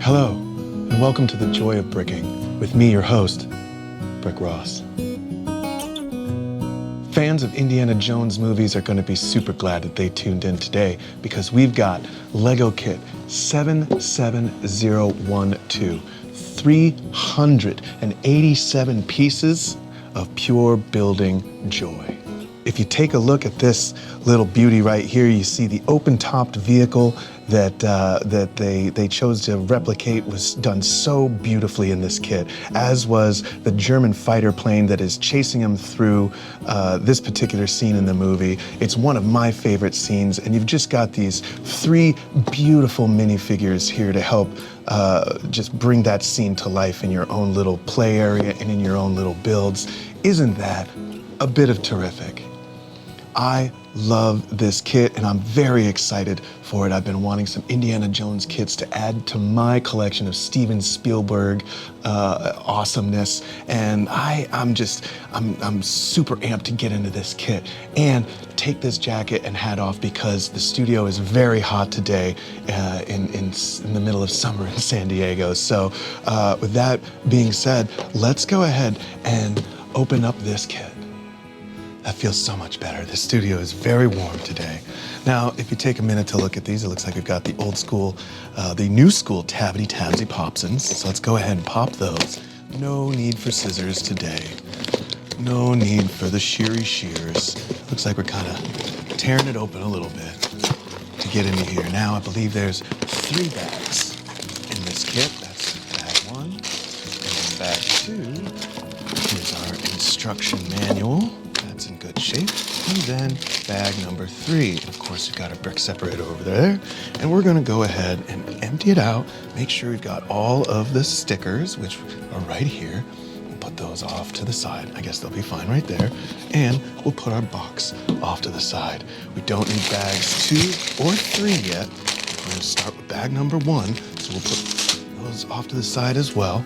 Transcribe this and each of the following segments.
Hello, and welcome to The Joy of Bricking, with me, your host, Brick Ross. Fans of Indiana Jones movies are going to be super glad that they tuned in today because we've got Lego Kit 77012, 387 pieces of pure building joy. If you take a look at this little beauty right here, you see the open-topped vehicle that they chose to replicate was done so beautifully in this kit, as was the German fighter plane that is chasing him through this particular scene in the movie. It's one of my favorite scenes, and you've just got these three beautiful minifigures here to help just bring that scene to life in your own little play area and in your own little builds. Isn't that a bit of terrific? I love this kit and I'm very excited for it. I've been wanting some Indiana Jones kits to add to my collection of Steven Spielberg awesomeness, and I'm super amped to get into this kit and take this jacket and hat off because the studio is very hot today in the middle of summer in San Diego. So with that being said, let's go ahead and open up this kit. That feels so much better. The studio is very warm today. Now, if you take a minute to look at these, it looks like we've got the old school, the new school Tabbity Tabsy Popsins. So let's go ahead and pop those. No need for scissors today. No need for the shears. Looks like we're kind of tearing it open a little bit to get into here. Now, I believe there's 3 bags in this kit. That's bag 1 and bag 2. Here's our instruction manual. That's in good shape. And then bag number 3. Of course, we've got a brick separator over there. And we're gonna go ahead and empty it out. Make sure we've got all of the stickers, which are right here. We'll put those off to the side. I guess they'll be fine right there. And we'll put our box off to the side. We don't need bags 2 or 3 yet. We're gonna start with bag number 1. So we'll put those off to the side as well.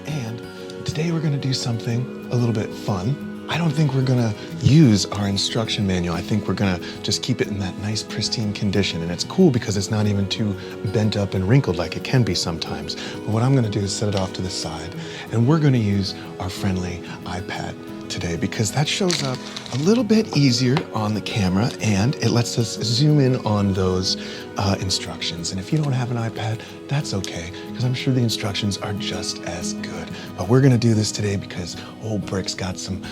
And today we're gonna do something a little bit fun. I don't think we're gonna use our instruction manual. I think we're gonna just keep it in that nice pristine condition. And it's cool because it's not even too bent up and wrinkled like it can be sometimes. But what I'm gonna do is set it off to the side, and we're gonna use our friendly iPad today because that shows up a little bit easier on the camera and it lets us zoom in on those instructions. And if you don't have an iPad, that's okay, because I'm sure the instructions are just as good. But we're gonna do this today because old Brick's got some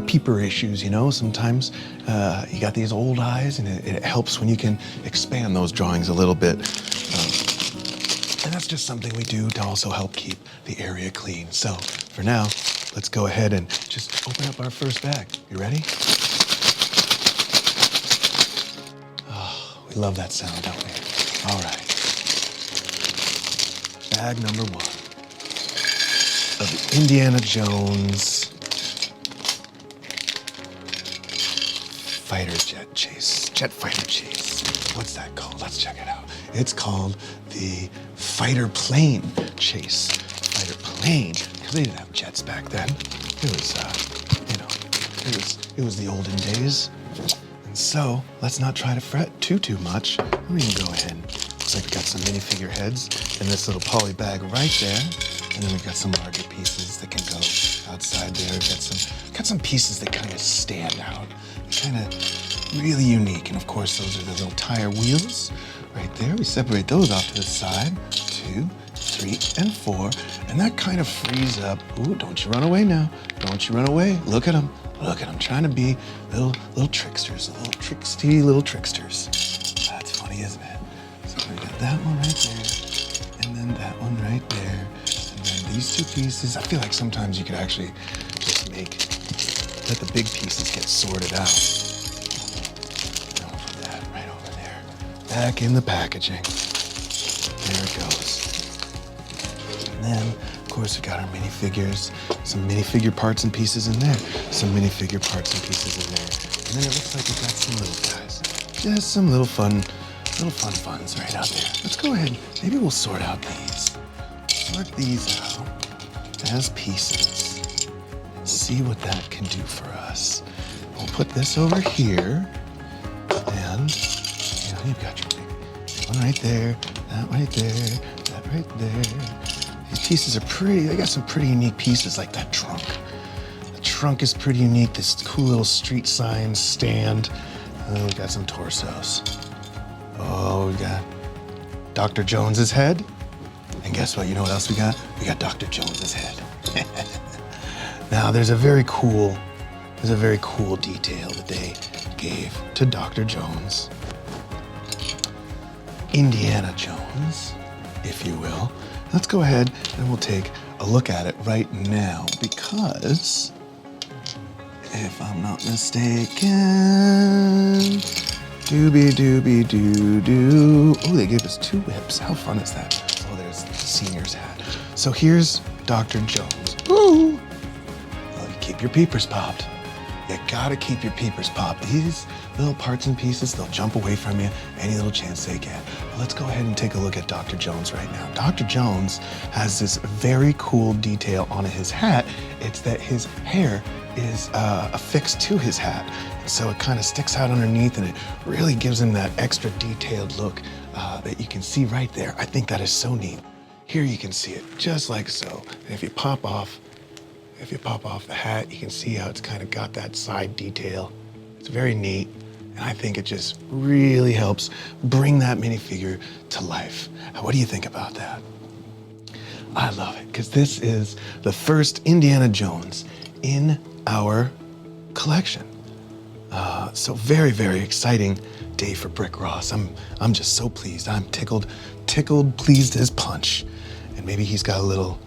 peeper issues, you know? Sometimes you got these old eyes and it helps when you can expand those drawings a little bit. And that's just something we do to also help keep the area clean. So for now, let's go ahead and just open up our first bag. You ready? Oh, we love that sound, don't we? All right. Bag number 1 of the Indiana Jones jet fighter chase. What's that called? Let's check it out. It's called the fighter plane chase. Fighter plane. Because they didn't have jets back then. It was, it was the olden days. And so, let's not try to fret too much. We can go ahead. Looks like we got some minifigure heads in this little poly bag right there. And then we've got some larger pieces that can go outside there. We've got some pieces that kind of stand out. Kind of really unique. And of course, those are the little tire wheels right there. We separate those off to the side. 2, 3, and 4, and that kind of frees up. Ooh, don't you run away now. Don't you run away. Look at them. Look at them trying to be little tricksters, little tricksters. That's funny, isn't it? So we got that one right there, and then that one right there, and then these 2 pieces. I feel like sometimes you could actually just let the big pieces get sorted out. And we'll put that right over there, back in the packaging. There it goes. And then, of course, we got our minifigures, some minifigure parts and pieces in there, some minifigure parts and pieces in there. And then it looks like we've got some little guys. Just some little fun funs right out there. Let's go ahead. Maybe we'll sort out these. Sort these out as pieces and see what that can do for us. We'll put this over here, and you've got your big one right there, that right there, that right there. These pieces are pretty, they got some pretty unique pieces like that trunk. The trunk is pretty unique, this cool little street sign stand. Oh, we got some torsos. Oh, we got Dr. Jones's head. And guess what, you know what else we got? We got Dr. Jones's head. Now, there's a very cool detail that they gave to Dr. Jones. Indiana Jones, if you will. Let's go ahead and we'll take a look at it right now because, if I'm not mistaken, doo-doo. Oh, they gave us 2 whips. How fun is that? Oh, there's the senior's hat. So here's Dr. Jones. Ooh! Well, you keep your peepers popped. You gotta keep your peepers popped. These little parts and pieces, they'll jump away from you any little chance they get. Well, let's go ahead and take a look at Dr. Jones right now. Dr. Jones has this very cool detail on his hat. It's that his hair is affixed to his hat. So it kind of sticks out underneath and it really gives him that extra detailed look that you can see right there. I think that is so neat. Here you can see it just like so. And if you pop off the hat, you can see how it's kind of got that side detail. It's very neat. And I think it just really helps bring that minifigure to life. What do you think about that? I love it because this is the first Indiana Jones in our collection. So very, very exciting day for Brick Ross. I'm just so pleased. I'm tickled, pleased as punch. And maybe he's got a little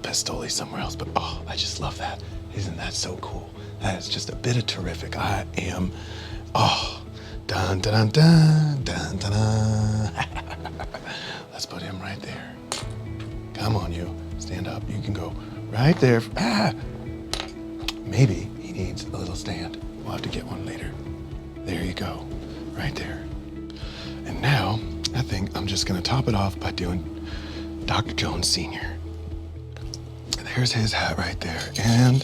pistoli somewhere else, but oh, I just love that. Isn't that so cool? That is just a bit of terrific. I am, oh, dun dun dun dun dun dun. Let's put him right there. Come on, you. Stand up. You can go right there. Ah! Maybe he needs a little stand. We'll have to get one later. There you go. Right there. And now, I think I'm just gonna top it off by doing Dr. Jones Sr. There's his hat right there. And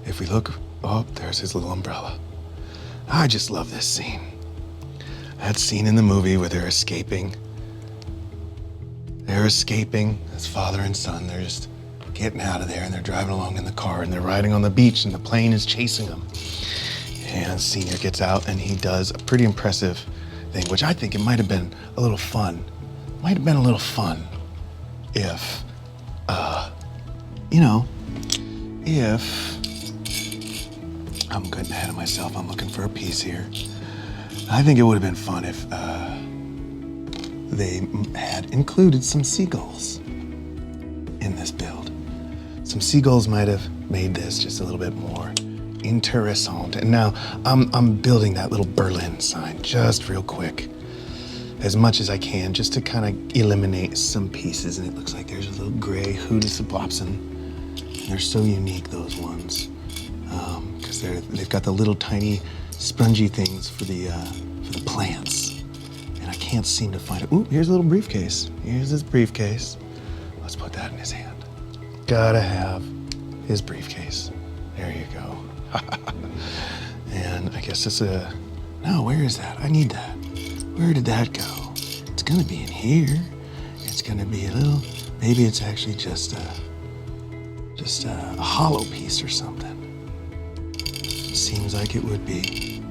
if we look, oh, there's his little umbrella. I just love this scene. That scene in the movie where they're escaping. They're escaping as father and son. They're just getting out of there and they're driving along in the car and they're riding on the beach and the plane is chasing them. And Senior gets out and he does a pretty impressive thing, which I think it might have been a little fun. Might have been a little fun if, if I'm getting ahead of myself. I'm looking for a piece here. I think it would have been fun if they had included some seagulls in this build. Some seagulls might have made this just a little bit more interessant. And now I'm building that little Berlin sign just real quick, as much as I can, just to kind of eliminate some pieces. And it looks like there's a little gray Hoodesapopsin. They're so unique, those ones, because they've got the little tiny spongy things for the plants. And I can't seem to find it. Ooh, here's a little briefcase. Here's his briefcase. Let's put that in his hand. Gotta have his briefcase. There you go. And I guess it's no, where is that? I need that. Where did that go? It's gonna be in here. It's gonna be a little, maybe it's actually just a hollow piece or something. Seems like it would be,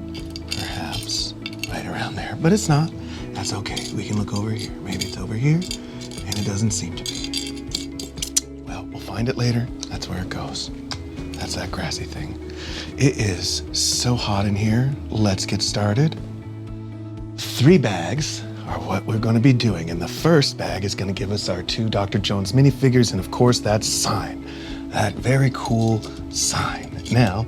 perhaps, right around there, but it's not. That's okay, we can look over here. Maybe it's over here, and it doesn't seem to be. Well, we'll find it later. That's where it goes. That's that grassy thing. It is so hot in here. Let's get started. 3 bags are what we're going to be doing, and the first bag is going to give us our 2 Dr. Jones minifigures, and of course that sign, that very cool sign. Now,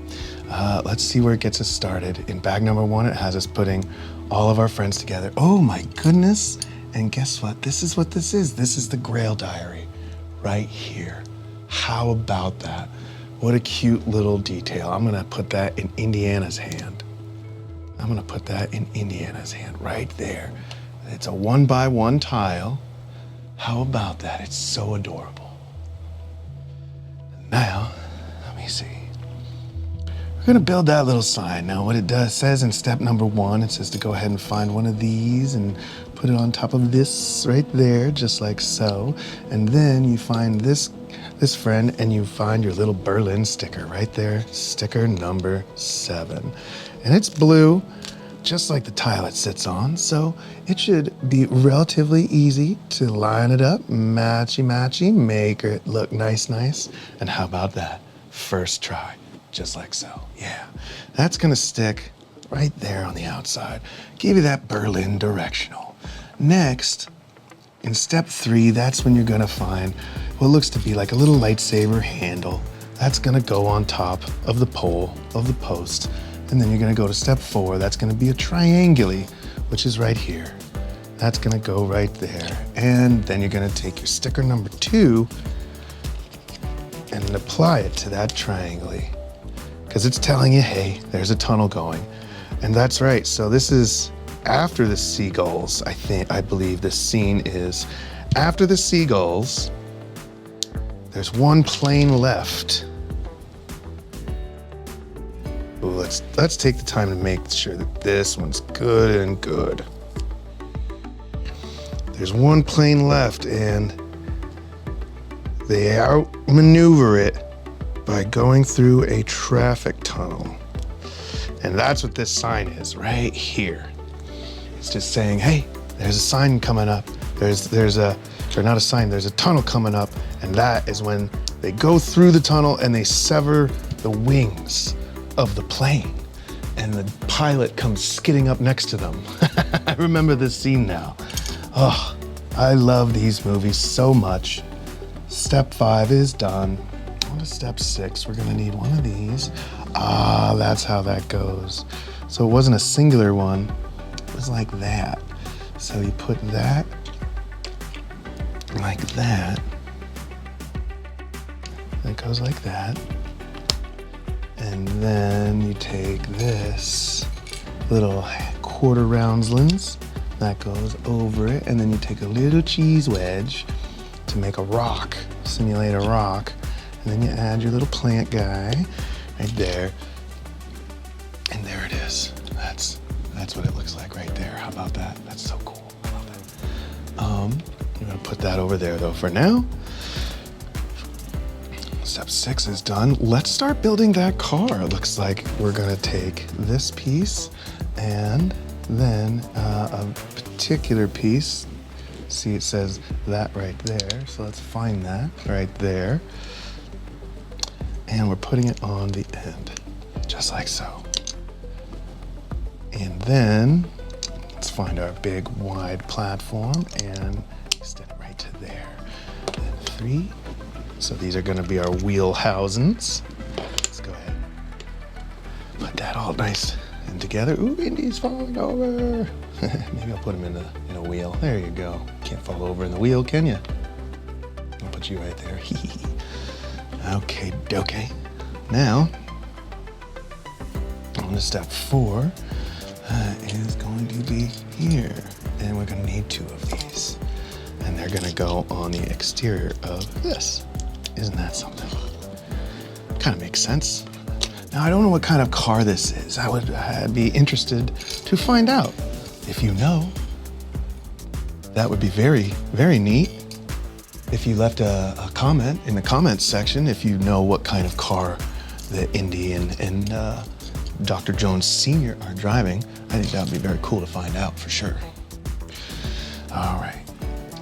let's see where it gets us started. In bag number 1, it has us putting all of our friends together. Oh my goodness! And guess what? This is what this is. This is the Grail Diary right here. How about that? What a cute little detail. I'm gonna put that in Indiana's hand. I'm gonna put that in Indiana's hand right there. It's a 1x1 tile. How about that? It's so adorable. Now, let me see. We're gonna build that little sign. Now what it does says in step number 1, it says to go ahead and find one of these and put it on top of this right there, just like so. And then you find this friend and you find your little Berlin sticker right there, sticker number 7. And it's blue, just like the tile it sits on. So it should be relatively easy to line it up, matchy, make it look nice. And how about that? First try. Just like so, yeah. That's gonna stick right there on the outside. Give you that Berlin directional. Next, in step 3, that's when you're gonna find what looks to be like a little lightsaber handle. That's gonna go on top of the pole, of the post. And then you're gonna go to step 4, that's gonna be a trianguli, which is right here. That's gonna go right there. And then you're gonna take your sticker number 2 and apply it to that trianguli. Because it's telling you, hey, there's a tunnel going. And that's right, so this is after the seagulls, I believe this scene is. After the seagulls, there's one plane left. Ooh, let's take the time to make sure that this one's good and good. There's one plane left and they outmaneuver it by going through a traffic tunnel. And that's what this sign is right here. It's just saying, hey, there's a sign coming up. There's not a sign, there's a tunnel coming up. And that is when they go through the tunnel and they sever the wings of the plane. And the pilot comes skidding up next to them. I remember this scene now. Oh, I love these movies so much. Step 5 is done. On to step 6, we're gonna need one of these. Ah, that's how that goes. So it wasn't a singular one, it was like that. So you put that like that. It goes like that. And then you take this little quarter roundslins, that goes over it, and then you take a little cheese wedge to make a rock, simulate a rock. And then you add your little plant guy right there. And there it is. That's what it looks like right there. How about that? That's so cool. I love that. I'm gonna put that over there though for now. Step 6 is done. Let's start building that car. It looks like we're gonna take this piece and then a particular piece. See, it says that right there. So let's find that right there. And we're putting it on the end, just like so. And then let's find our big wide platform and extend it right to there. And 3. So these are gonna be our wheel housings. Let's go ahead. Put that all nice and together. Ooh, Indy's falling over. Maybe I'll put him in a wheel. There you go. Can't fall over in the wheel, can you? I'll put you right there. Okay, dokie. Now, on to step 4, is going to be here. And we're gonna need 2 of these. And they're gonna go on the exterior of this. Isn't that something? Kind of makes sense. Now, I don't know what kind of car this is. I'd be interested to find out. If you know, that would be very, very neat. If you left a comment in the comments section, if you know what kind of car that Indy and Dr. Jones Sr. are driving, I think that would be very cool to find out for sure. All right,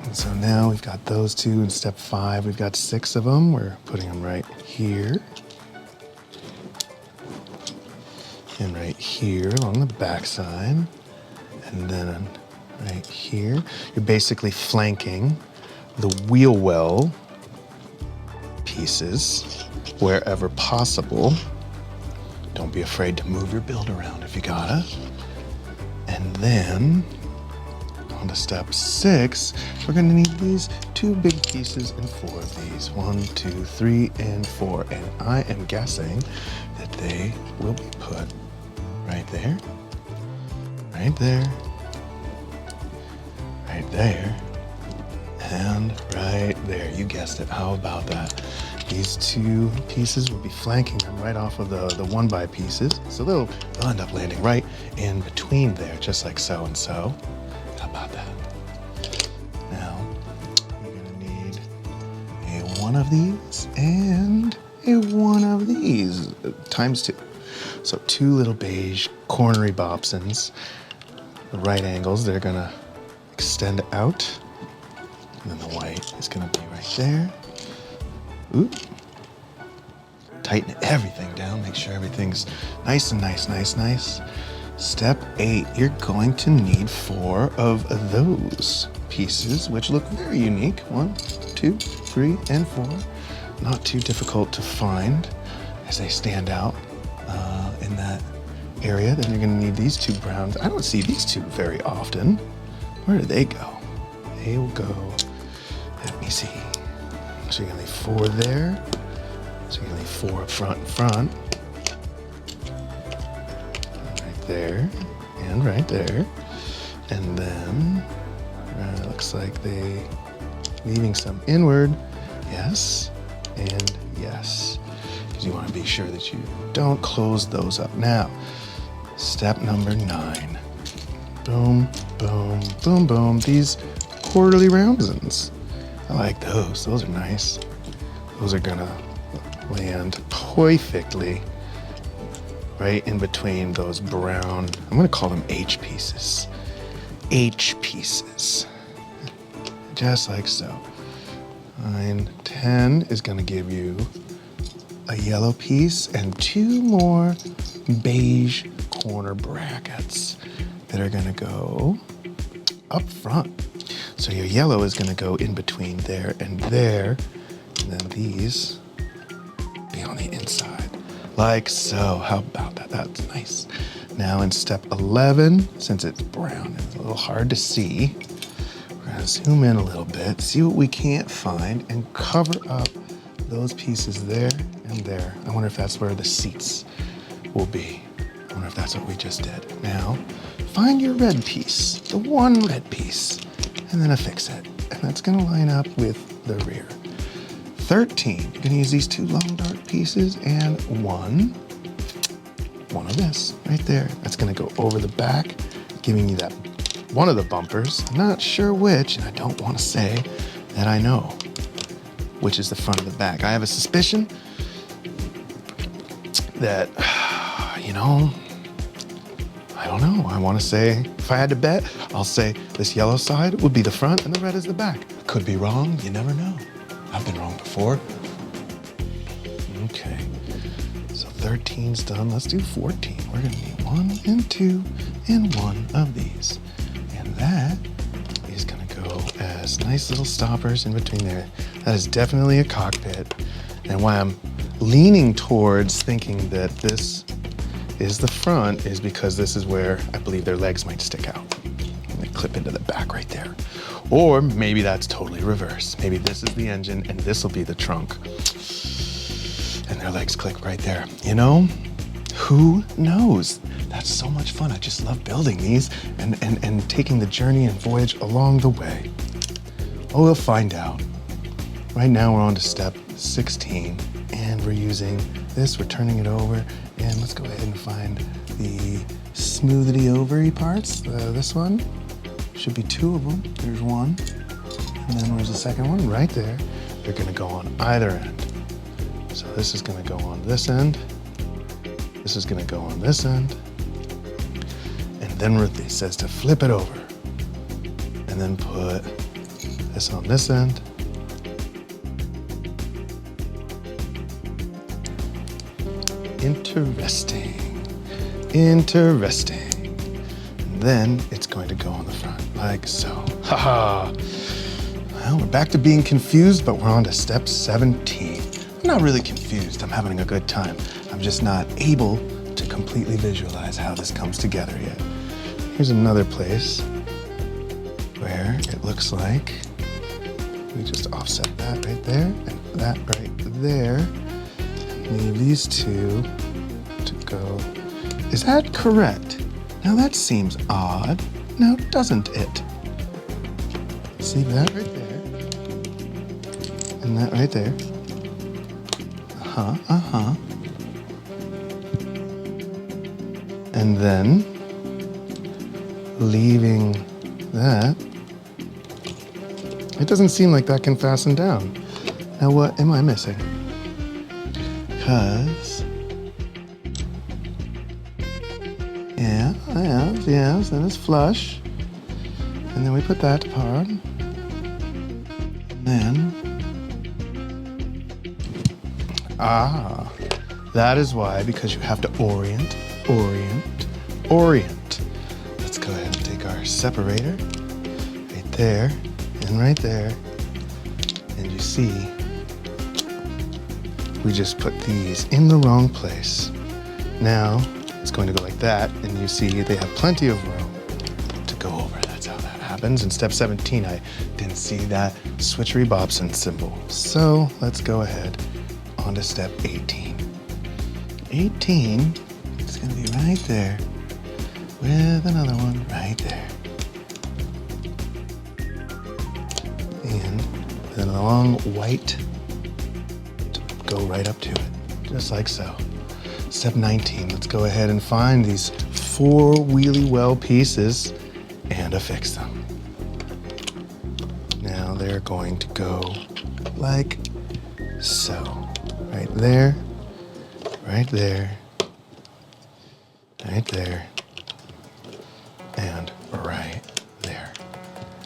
and so now we've got those 2 in step 5. We've got 6 of them. We're putting them right here. And right here along the backside. And then right here. You're basically flanking the wheel well pieces wherever possible. Don't be afraid to move your build around if you gotta. And then on to step 6, we're gonna need these 2 big pieces and 4 of these. 1, 2, 3, and 4. And I am guessing that they will be put right there, right there, right there, and right there. You guessed it. How about that? These two pieces will be flanking them right off of the 1x pieces. So they'll end up landing right in between there, just like so and so. How about that? Now, you're gonna need a one of these and a one of these, times two. So two little beige cornery Bobsons, the right angles, they're gonna extend out. And then the white is gonna be right there. Oop. Tighten everything down, make sure everything's nice and nice. Step 8, you're going to need 4 of those pieces, which look very unique. 1, 2, 3, and 4. Not too difficult to find as they stand out in that area. Then you're gonna need these 2 browns. I don't see these 2 very often. Where do they go? They will go, let me see. So you're gonna need 4 there. So you're gonna need 4 up front and front. Right there, and right there. And then, looks like they leaving some inward. Yes, and yes. Because you wanna be sure that you don't close those up. Now, step number 9. Boom, boom, boom, boom. These quarterly roundsons. I like those. Those are nice. Those are gonna land perfectly right in between those brown, I'm gonna call them H pieces. H pieces. Just like so. Line 10 is gonna give you a yellow piece and 2 more beige corner brackets that are gonna go up front. So your yellow is gonna go in between there and there, and then these be on the inside, like so. How about that? That's nice. Now in step 11, since it's brown and it's a little hard to see, we're gonna zoom in a little bit, see what we can't find, and cover up those pieces there and there. I wonder if that's where the seats will be. I wonder if that's what we just did. Now, find your red piece, the one red piece, and then affix it. And that's gonna line up with the rear. 13, you're gonna use these 2 long dark pieces and one of this right there. That's gonna go over the back, giving you that one of the bumpers. I'm not sure which, and I don't wanna say that I know which is the front of the back. I have a suspicion that, you know, I don't know. I want to say, if I had to bet, I'll say this yellow side would be the front and the red is the back. Could be wrong, you never know. I've been wrong before. Okay, so 13's done. Let's do 14. We're gonna need 1 and 2 and 1 of these. And that is gonna go as nice little stoppers in between there. That is definitely a cockpit. And why I'm leaning towards thinking that this is the front is because this is where I believe their legs might stick out. And they clip into the back right there. Or maybe that's totally reverse. Maybe this is the engine and this will be the trunk. And their legs click right there. You know, who knows? That's so much fun. I just love building these and taking the journey and voyage along the way. Oh, we'll find out. Right now we're on to step 16 and we're using this, we're turning it over, and let's go ahead and find the smoothity overy parts. This one, should be 2 of them. There's one, and then there's the second one right there. They're gonna go on either end. So this is gonna go on this end, this is gonna go on this end, and then it says to flip it over, and then put this on this end, Interesting. And then it's going to go on the front, like so. Haha. Well, we're back to being confused, but we're on to step 17. I'm not really confused, I'm having a good time. I'm just not able to completely visualize how this comes together yet. Here's another place where it looks like we just offset that right there and that right there. Leave these 2 to go. Is that correct? Now that seems odd. Now doesn't it? See that right there? And that right there? And then leaving that. It doesn't seem like that can fasten down. Now what am I missing? Because, yes, and it's flush. And then we put that apart. And then, that is why, because you have to orient. Let's go ahead and take our separator right there and right there. And you see, we just put these in the wrong place. Now it's going to go like that, and you see they have plenty of room to go over. That's how that happens. In step 17, I didn't see that switchery Bobson symbol. So let's go ahead on to step 18. 18 is going to be right there with another one right there. And then a long white to go right up to it, just like so. Step 19, let's go ahead and find these 4 wheelie well pieces and affix them. Now they're going to go like so. Right there, right there, right there, and right there.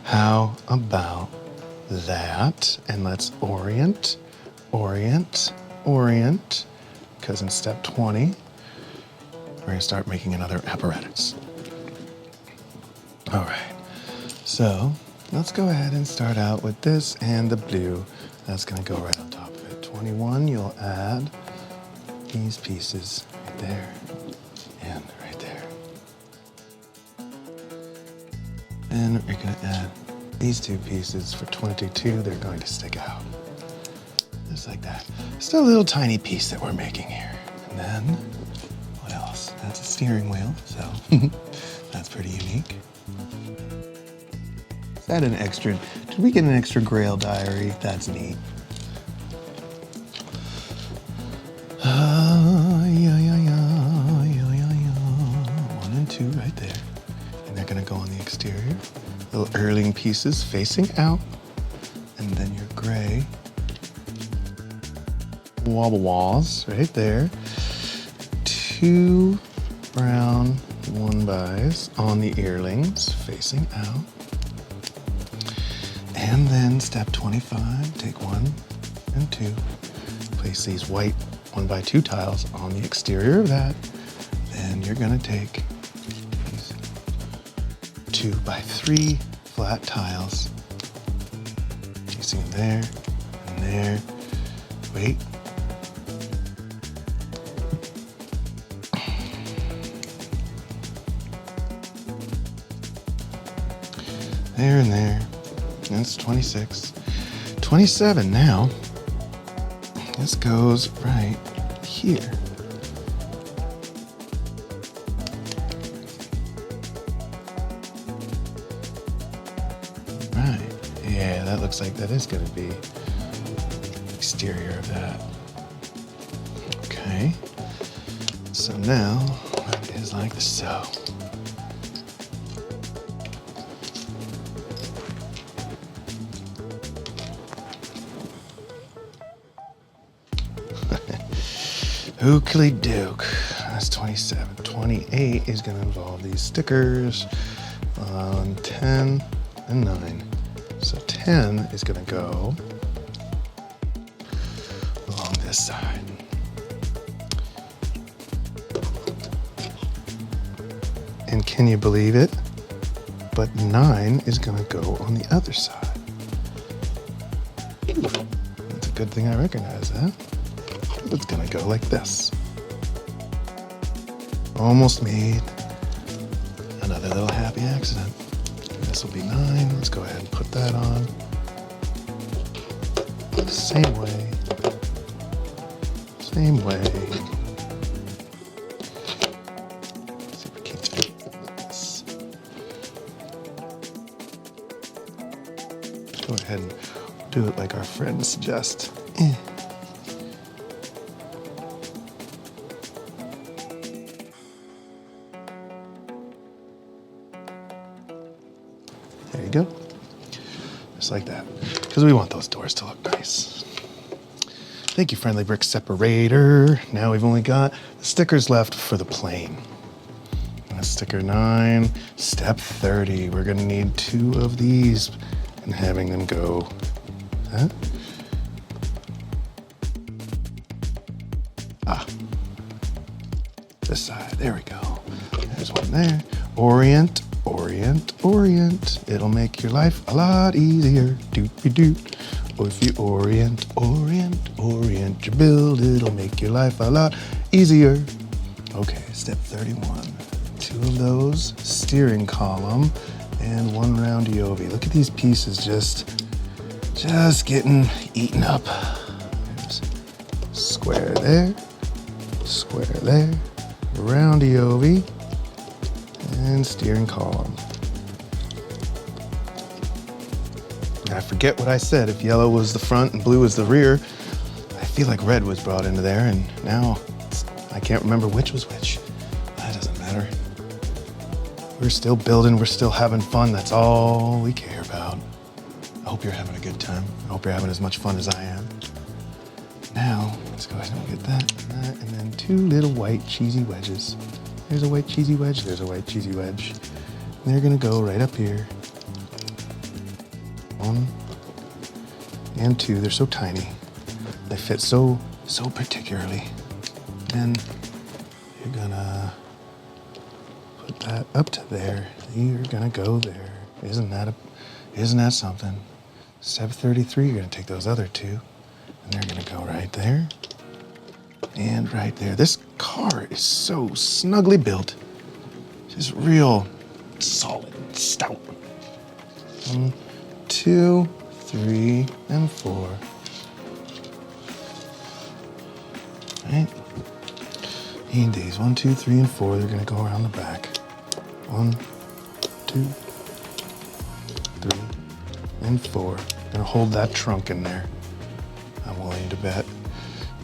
How about that? And let's orient, because in step 20, we're going to start making another apparatus. All right, so let's go ahead and start out with this and the blue. That's going to go right on top of it. 21, you'll add these pieces right there and right there. And we're going to add these 2 pieces for 22. They're going to stick out. Just like that. Still a little tiny piece that we're making here. And then, what else? That's a steering wheel, so that's pretty unique. Is that an extra? Did we get an extra Grail diary? That's neat. One and 2 right there. And they're gonna go on the exterior. Little Erling pieces facing out. And then your gray wobble walls right there. 2 brown 1-bys on the earlings facing out. And then step 25, take 1 and 2. Place these white 1x2 tiles on the exterior of that. Then you're gonna take these 2x3 flat tiles. You see them there and there. Wait. There and there. That's 26. 27 now. This goes right here. Right. Yeah, that looks like that is going to be the exterior of that. Okay. So now it is like so. Oakley Doke. That's 27. 28 is going to involve these stickers on 10 and 9. So 10 is going to go along this side. And can you believe it? But 9 is going to go on the other side. It's a good thing I recognize that. It's gonna go like this. Almost made another little happy accident. This will be 9. Let's go ahead and put that on. Same way. Same way. Let's see if we can fit this. Go ahead and do it like our friends suggest. just like that, because we want those doors to look nice. Thank you, Friendly Brick Separator. Now we've only got the stickers left for the plane. Sticker 9, step 30. We're gonna need 2 of these and having them go. This side, there we go. There's one there. Orient, orient, orient. It'll make your life a lot easier. Doot-be-doot. Or if you orient, orient, orient your build, it'll make your life a lot easier. Okay, step 31. 2 of those, steering column, and 1 round EOV. Look at these pieces just getting eaten up. There's square there, round EOV, and steering column. I forget what I said. If yellow was the front and blue was the rear, I feel like red was brought into there, and now I can't remember which was which. That doesn't matter. We're still building, we're still having fun. That's all we care about. I hope you're having a good time. I hope you're having as much fun as I am. Now, let's go ahead and get that, and then 2 little white cheesy wedges. There's a white cheesy wedge, there's a white cheesy wedge. And they're gonna go right up here. 1 and 2, they're so tiny. They fit so particularly. And you're gonna put that up to there. You're gonna go there. Isn't that something? Step 33, you're gonna take those other 2, and they're gonna go right there and right there. This car is so snugly built. Just real solid, stout. 1, 2, 3, and 4. Right? And these 1, 2, 3, and 4, they're gonna go around the back. 1, 2, 3, and 4. Gonna hold that trunk in there. I'm willing to bet.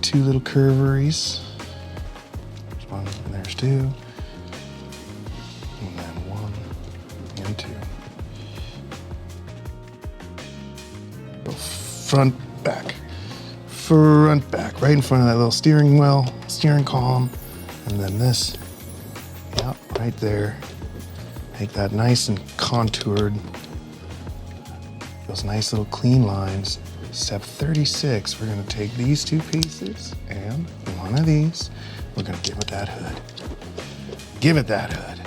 2 little curveries. There's 1, and there's 2. And then 1 and 2. Go front, back. Front, back. Right in front of that little steering wheel, steering column. And then this, yeah, right there. Make that nice and contoured. Those nice little clean lines. Step 36, we're gonna take these 2 pieces and 1 of these. We're gonna give it that hood. Give it that hood.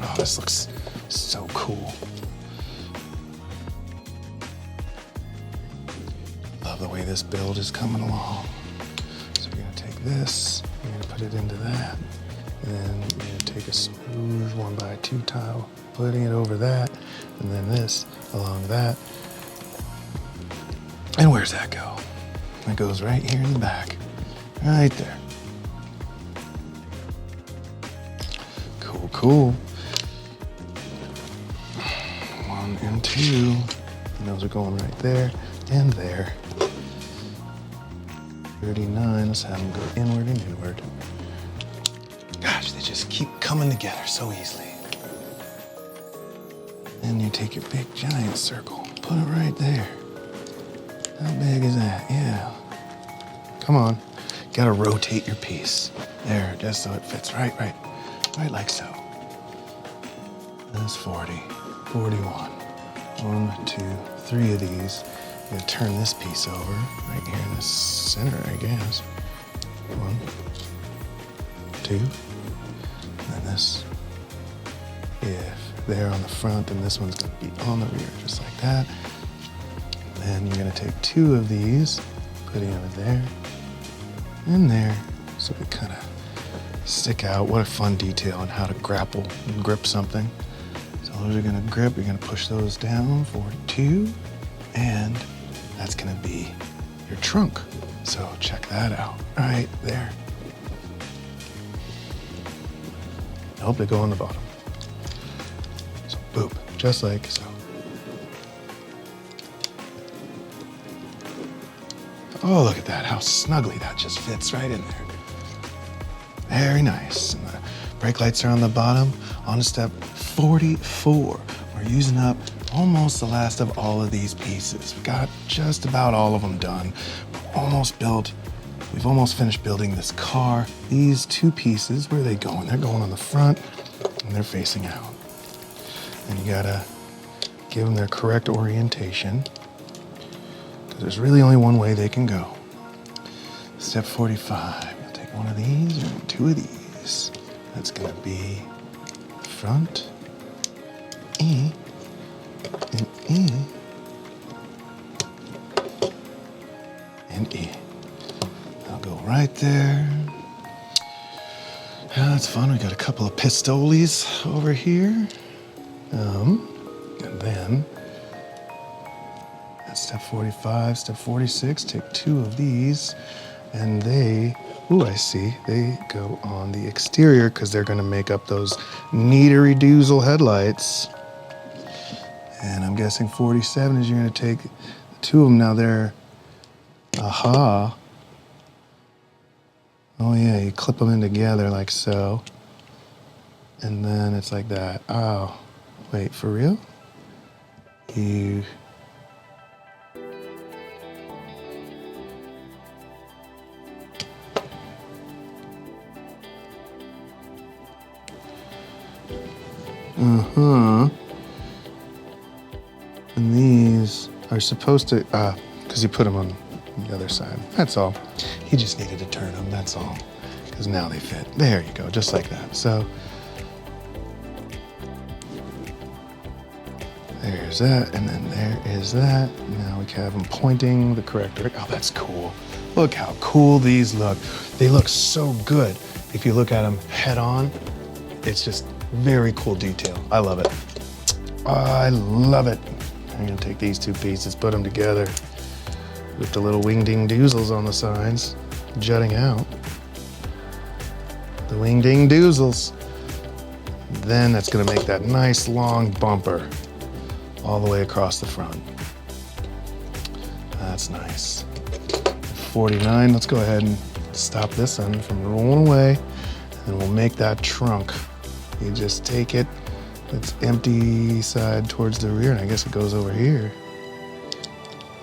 Oh, this looks so cool. Love the way this build is coming along. So we're gonna take this, we're gonna put it into that, and then we're gonna take a smooth 1x2 tile, putting it over that, and then this along that. And where's that go? It goes right here in the back, right there. Cool, cool. 1 and 2, and those are going right there and there. 39, let's have them go inward and inward. Gosh, they just keep coming together so easily. Then you take your big giant circle, put it right there. How big is that? Yeah. Come on, gotta rotate your piece. There, just so it fits right like so. That's 40, 41. 1, 2, 3 of these. I'm gonna turn this piece over right here in the center, I guess. 1, 2, and then this. If they're on the front, then this one's gonna be on the rear, just like that. And then you're gonna take 2 of these, putting them there and there, so they kind of stick out. What a fun detail on how to grapple and grip something. So those are gonna grip, you're gonna push those down, 42, and that's gonna be your trunk. So check that out, right there. I hope they go on the bottom. So boop, just like so. Oh, look at that, how snugly that just fits right in there. Very nice. And the brake lights are on the bottom. On to step 44. We're using up almost the last of all of these pieces. We've got just about all of them done. We've almost finished building this car. These two pieces, where are they going? They're going on the front and they're facing out. And you gotta give them their correct orientation, because there's really only one way they can go. Step 45, you'll take one of these and two of these. That's gonna be front, E, and E, and E. I'll go right there. Yeah, that's fun. We got a couple of pistoles over here. And then that's step 45, step 46, take two of these, and they go on the exterior because they're gonna make up those neatery-doozle headlights. And I'm guessing 47 is you're gonna take the two of them. Now they're, aha. Oh yeah, you clip them in together like so. And then it's like that. Oh, wait, for real? You... And these are supposed to, because you put them on the other side. That's all. He just needed to turn them, that's all. Because now they fit. There you go, just like that. So, there's that, and then there is that. Now we can have them pointing the correct direction. Oh, that's cool. Look how cool these look. They look so good. If you look at them head on, it's just very cool detail. I love it. I love it. I'm gonna take these two pieces, put them together with the little wing-ding-doozles on the sides, jutting out. The wing-ding-doozles. Then that's gonna make that nice long bumper all the way across the front. That's nice. 49, let's go ahead and stop this end from rolling away, and we'll make that trunk. You just take it, it's empty side towards the rear, and I guess it goes over here.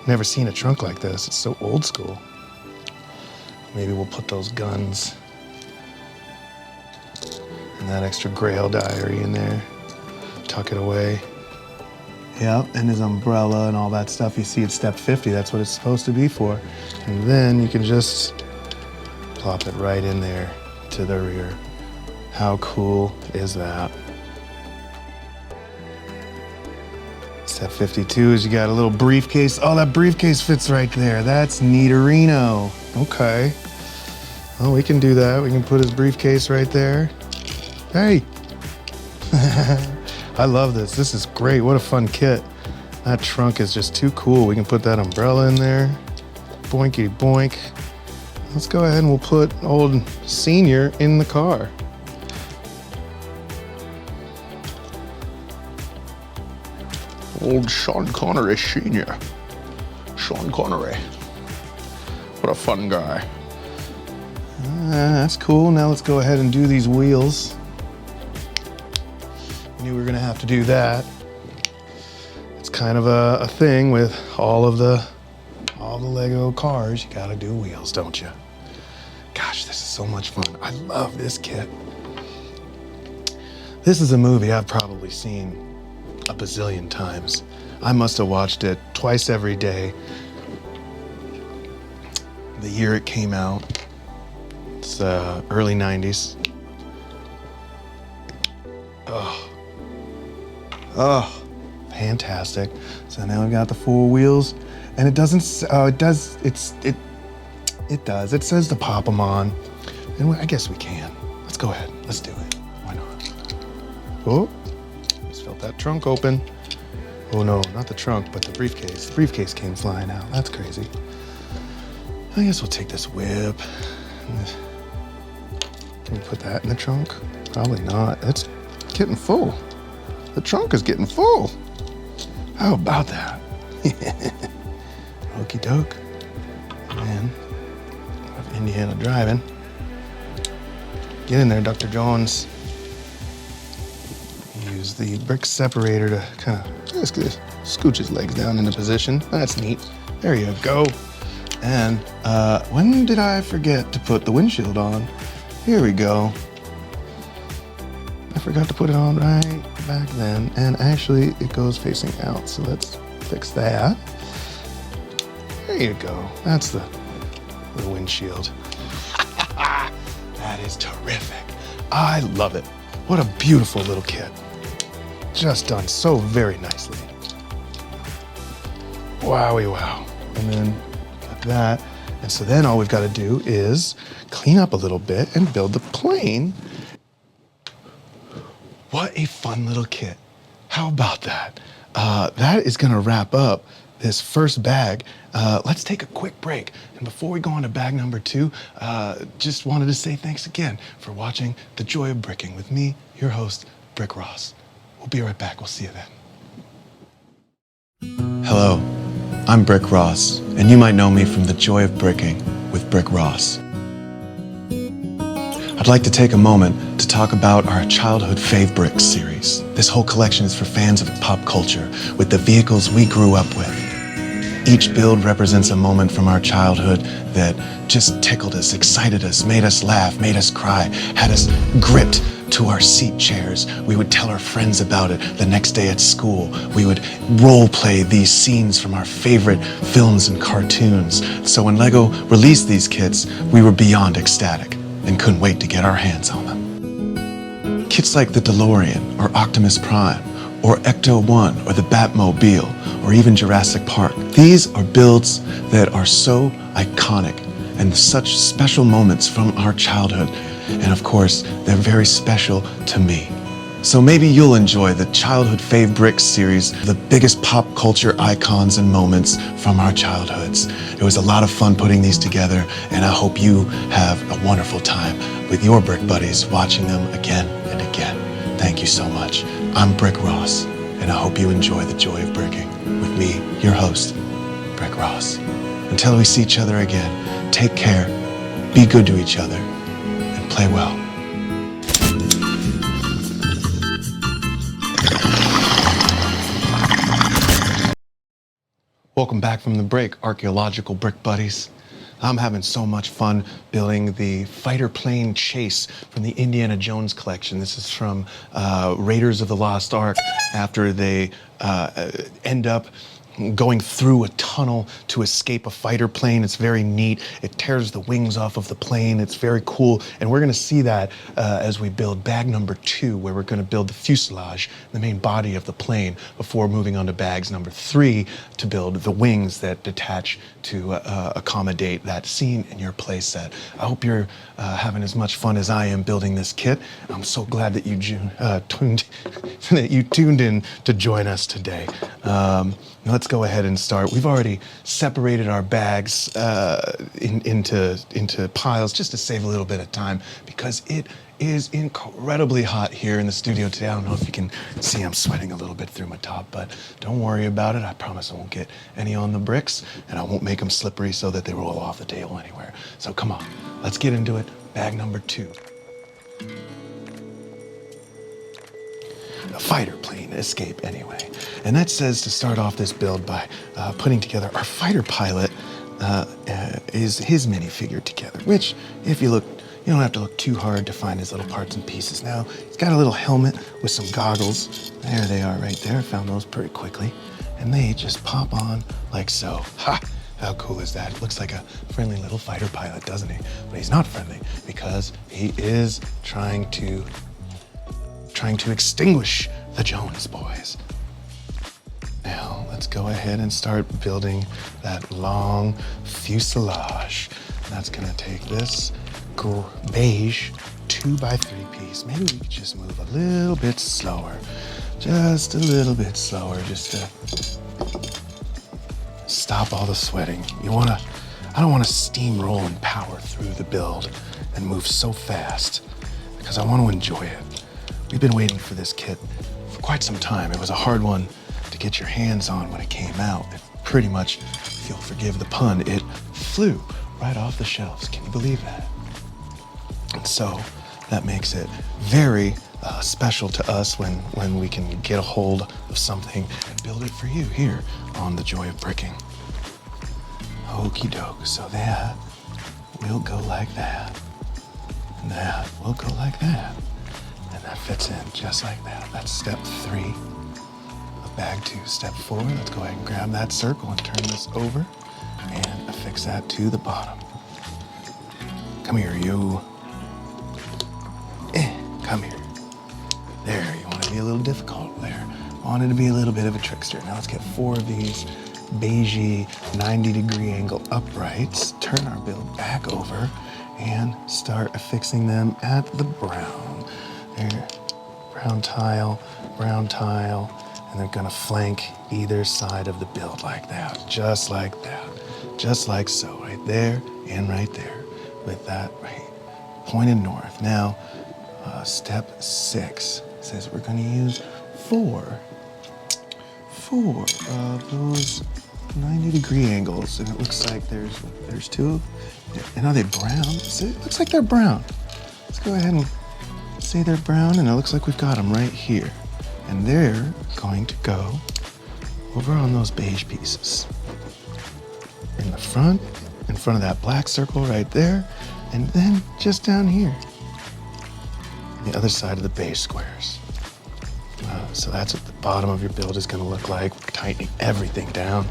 Never seen a trunk like this, it's so old school. Maybe we'll put those guns and that extra Grail diary in there, tuck it away. Yep, and his umbrella and all that stuff. You see it's step 50, that's what it's supposed to be for. And then you can just plop it right in there to the rear. How cool is that? Step 52 is you got a little briefcase. Oh, that briefcase fits right there. That's neaterino. Okay. Oh, we can do that. We can put his briefcase right there. Hey. I love this. This is great. What a fun kit. That trunk is just too cool. We can put that umbrella in there. Boinky boink. Let's go ahead and we'll put old Senior in the car. Old Sean Connery Sr. Sean Connery. What a fun guy. That's cool. Now let's go ahead and do these wheels. Knew we were gonna have to do that. It's kind of a thing with all the Lego cars. You gotta do wheels, don't you? Gosh, this is so much fun. I love this kit. This is a movie I've probably seen a bazillion times. I must have watched it twice every day. The year it came out, it's early 90s. Oh, fantastic. So now we've got the four wheels, and it doesn't, it does, it does. It says to pop them on, and I guess we can. Let's go ahead, let's do it. Why not? Oh, just felt that trunk open. Oh no, not the trunk, but the briefcase. The briefcase came flying out. That's crazy. I guess we'll take this whip. Can we put that in the trunk? Probably not. It's getting full. The trunk is getting full. How about that? Okey doke. And of Indiana driving. Get in there, Dr. Jones. Use the brick separator to kind of scooch his legs down into position. That's neat. There you go. And when did I forget to put the windshield on? Here we go. I forgot to put it on right back then, and actually it goes facing out, so let's fix that. There you go. That's the windshield. That is terrific. I love it. What a beautiful little kit. Just done so very nicely. Wowie wow. And then got that. And so then all we've got to do is clean up a little bit and build the plane. What a fun little kit. How about that? That is gonna wrap up this first bag. Let's take a quick break. And before we go on to bag number 2, just wanted to say thanks again for watching The Joy of Bricking with me, your host, Brick Ross. We'll be right back. We'll see you then. Hello, I'm Brick Ross, and you might know me from The Joy of Bricking with Brick Ross. I'd like to take a moment to talk about our Childhood Fave Bricks series. This whole collection is for fans of pop culture with the vehicles we grew up with. Each build represents a moment from our childhood that just tickled us, excited us, made us laugh, made us cry, had us gripped to our seat chairs. We would tell our friends about it the next day at school. We would role play these scenes from our favorite films and cartoons. So when Lego released these kits, we were beyond ecstatic and couldn't wait to get our hands on them. Kits like the DeLorean or Optimus Prime or Ecto-1 or the Batmobile or even Jurassic Park. These are builds that are so iconic and such special moments from our childhood. And of course, they're very special to me. So maybe you'll enjoy the Childhood Fave Bricks series, the biggest pop culture icons and moments from our childhoods. It was a lot of fun putting these together, and I hope you have a wonderful time with your brick buddies watching them again and again. Thank you so much. I'm Brick Ross, and I hope you enjoy The Joy of Bricking with me, your host, Brick Ross. Until we see each other again, take care, be good to each other, and play well. Welcome back from the break, archaeological brick buddies. I'm having so much fun building the fighter plane chase from the Indiana Jones collection. This is from Raiders of the Lost Ark after they end up going through a tunnel to escape a fighter plane. It's very neat. It tears the wings off of the plane. It's very cool. And we're gonna see that as we build bag number 2, where we're gonna build the fuselage, the main body of the plane, before moving on to bags number 3 to build the wings that detach to accommodate that scene in your play set. I hope you're having as much fun as I am building this kit. I'm so glad that you tuned in to join us today. Let's go ahead and start. We've already separated our bags into piles just to save a little bit of time because it is incredibly hot here in the studio today. I don't know if you can see I'm sweating a little bit through my top, but don't worry about it. I promise I won't get any on the bricks and I won't make them slippery so that they roll off the table anywhere. So come on, let's get into it. Bag number 2. A fighter plane escape anyway. And that says to start off this build by putting together our fighter pilot is his minifigure together, which if you look, you don't have to look too hard to find his little parts and pieces. Now, he's got a little helmet with some goggles. There they are right there. Found those pretty quickly. And they just pop on like so. Ha! How cool is that? Looks like a friendly little fighter pilot, doesn't he? But he's not friendly because he is trying to extinguish the Jones boys. Now, let's go ahead and start building that long fuselage. That's gonna take this beige 2x3 piece. Maybe we could just move a little bit slower. Just a little bit slower, just to stop all the sweating. I don't wanna steamroll and power through the build and move so fast because I want to enjoy it. We've been waiting for this kit for quite some time. It was a hard one to get your hands on when it came out. It pretty much, if you'll forgive the pun, it flew right off the shelves. Can you believe that? And so That makes it very special to us when we can get a hold of something and build it for you here on The Joy of Bricking. Okie doke, so that will go like that. And that will go like that. And that fits in just like that. That's step 3 of bag 2. Step 4, let's go ahead and grab that circle and turn this over and affix that to the bottom. Come here, you. Come here. There, you want to be a little difficult there. Wanted to be a little bit of a trickster. Now let's get 4 of these beigey 90-degree angle uprights, turn our build back over, and start affixing them at the brown. There, brown tile, and they're gonna flank either side of the build like that, just like that, just like so, right there and right there, with that right pointed north. Now, step 6 says we're gonna use 4 of those 90-degree angles, and it looks like there's 2. And are they brown? It looks like they're brown. Let's go ahead and say they're brown, and it looks like we've got them right here. And they're going to go over on those beige pieces. In the front, in front of that black circle right there, and then just down here, on the other side of the beige squares. So that's what the bottom of your build is going to look like. We're tightening everything down.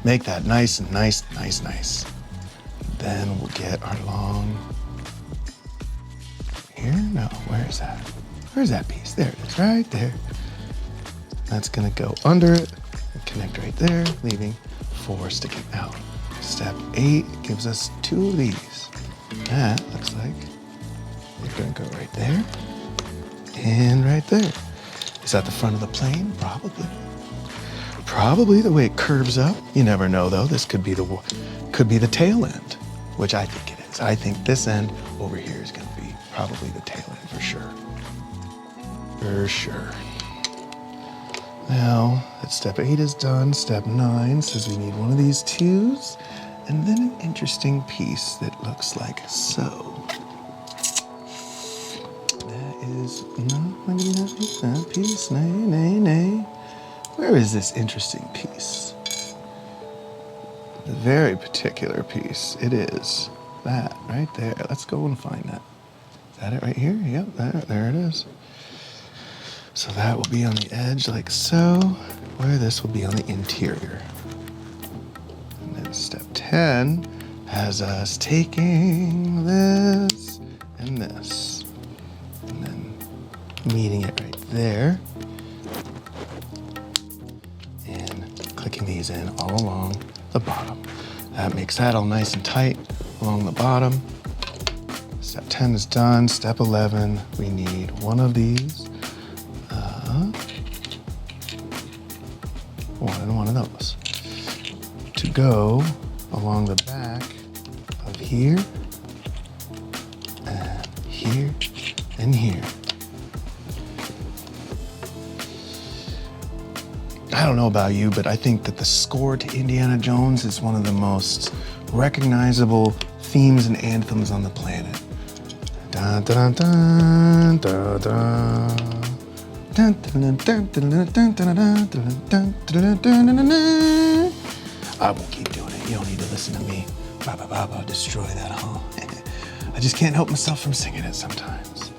Make that nice and nice. Then we'll get our long, here? No, where is that? Where's that piece? There it is, right there. That's gonna go under it and connect right there, leaving 4 sticking out. Step 8 gives us 2 of these. That looks like they're gonna go right there and right there. Is that the front of the plane? Probably. Probably the way it curves up. You never know though. This could be the tail end, which I think it is. I think this end over here is gonna be probably the tail end for sure. For sure. Now that step 8 is done, step 9 says we need one of these 2s, and then an interesting piece that looks like so. That is not that piece. Nay. Where is this interesting piece? A very particular piece. It is that right there. Let's go and find that. Is that it right here? Yep, there it is. So that will be on the edge like so, where this will be on the interior. And then step 10 has us taking this and this, and then meeting it right there, and clicking these in all along the bottom. That makes that all nice and tight along the bottom. Step 10 is done. Step 11, we need one of these. One of those to go along the back of here and here and here. I don't know about you, but I think that the score to Indiana Jones is one of the most recognizable themes and anthems on the planet. Dun, dun, dun, dun, dun, dun. I won't keep doing it. You don't need to listen to me. Destroy that, huh? I just can't help myself from singing it sometimes.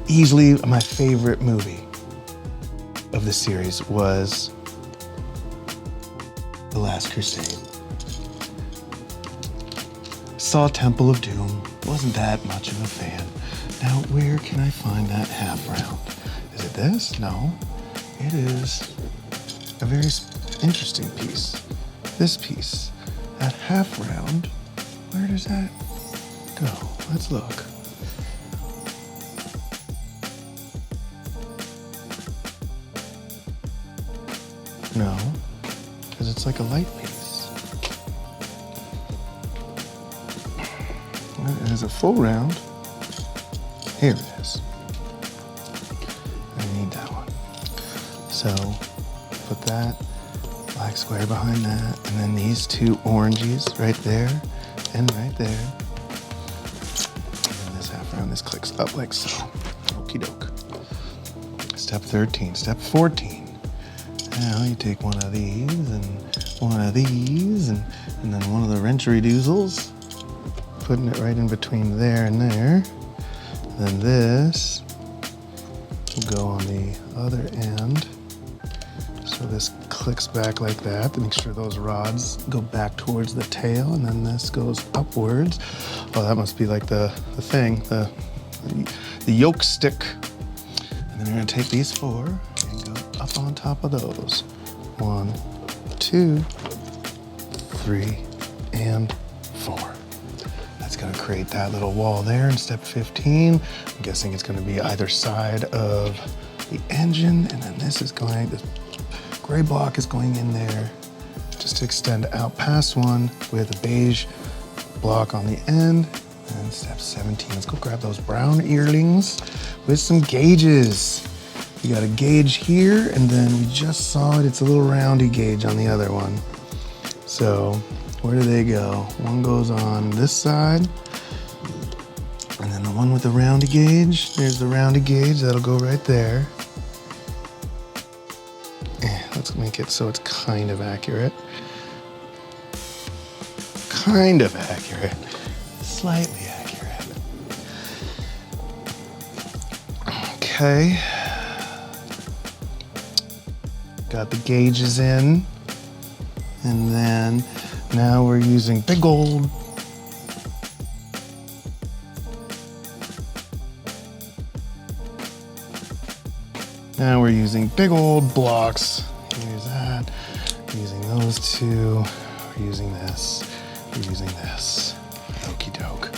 Easily my favorite movie of the series was The Last Crusade. Saw Temple of Doom. Wasn't that much of a fan. Now, where can I find that half round? Is it this? No. It is a very interesting piece. This piece, that half round, where does that go? Let's look. No, because it's like a light piece. It is a full round. Here it is. I need that one. So put that black square behind that, and then these 2 oranges right there and right there. And then this half round this clicks up like so. Okie doke. Step 13, step 14. Now you take one of these and one of these and then one of the wrenchery doozles, putting it right in between there and there. And then this will go on the other end. So this clicks back like that to make sure those rods go back towards the tail, and then this goes upwards. Oh, that must be like the thing, the yoke stick. And then we're gonna take these 4 and go up on top of those. 1, 2, 3, and 4. That's gonna create that little wall there in step 15. I'm guessing it's gonna be either side of the engine, and then this gray block is going in there just to extend out past one with a beige block on the end. And step 17, let's go grab those brown earrings with some gauges. You got a gauge here, and then we just saw it, it's a little roundy gauge on the other one. So where do they go? One goes on this side, and then the one with the roundy gauge, there's the roundy gauge, that'll go right there. Let's make it so it's kind of accurate. Kind of accurate. Slightly accurate. Okay. Got the gauges in. And then now we're using big old blocks. Here's that. We're using those 2. We're using this. We're using this. Okie doke.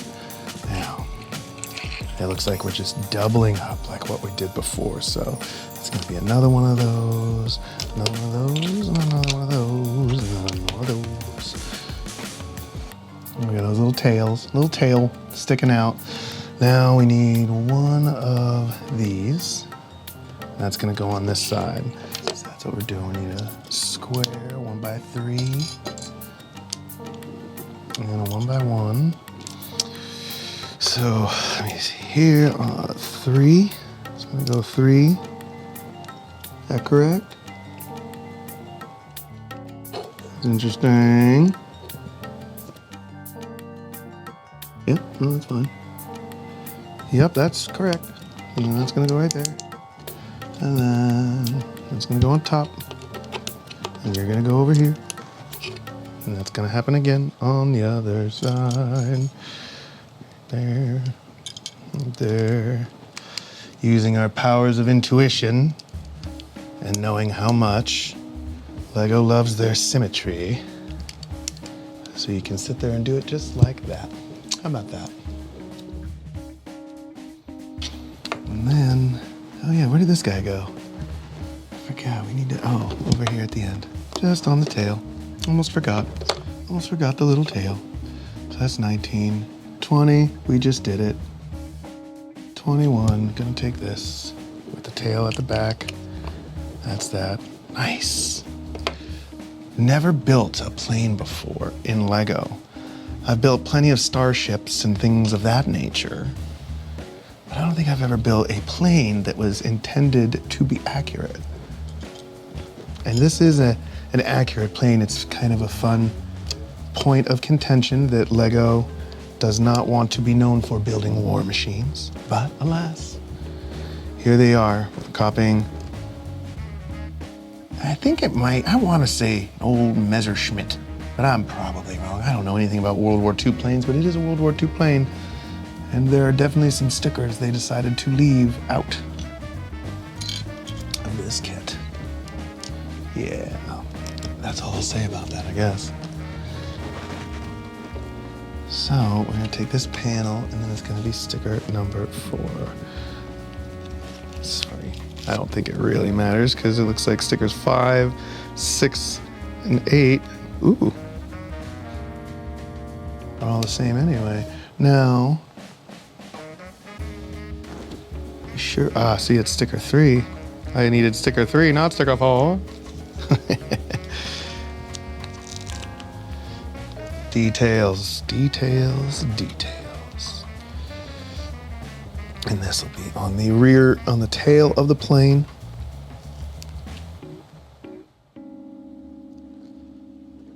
Now, it looks like we're just doubling up like what we did before. So it's going to be another one of those, another one of those, and another one of those, and another one of those. And we got those little tail sticking out. Now we need one of these. That's going to go on this side. So that's what we're doing. We need a square 1x3 and then a 1x1. So let me see here. 3. It's going to go 3. Is that correct? That's interesting. Yep, no, that's fine. Yep, that's correct. And then that's going to go right there. And then it's going to go on top. And you're going to go over here. And that's going to happen again on the other side. There. There. Using our powers of intuition and knowing how much Lego loves their symmetry. So you can sit there and do it just like that. How about that? And then, oh yeah, where did this guy go? I forgot, we need to, oh, over here at the end. Just on the tail. Almost forgot the little tail. So that's 19. 20, we just did it. 21, gonna take this with the tail at the back. That's that. Nice. Never built a plane before in Lego. I've built plenty of starships and things of that nature, but I don't think I've ever built a plane that was intended to be accurate. And this is an accurate plane. It's kind of a fun point of contention that Lego does not want to be known for building war machines, but alas, here they are, copying, I think it might, I want to say old Messerschmitt, but I'm probably wrong. I don't know anything about World War II planes, but it is a World War II plane, and there are definitely some stickers they decided to leave out of this kit. Yeah, that's all I'll say about that, I guess. So we're gonna take this panel, and then it's gonna be sticker number 4. Sorry, I don't think it really matters because it looks like stickers 5, 6, and 8. Ooh, are all the same anyway. Now, sure. See, it's sticker 3. I needed sticker 3, not sticker 4. Details, details, details. And this will be on the rear, on the tail of the plane.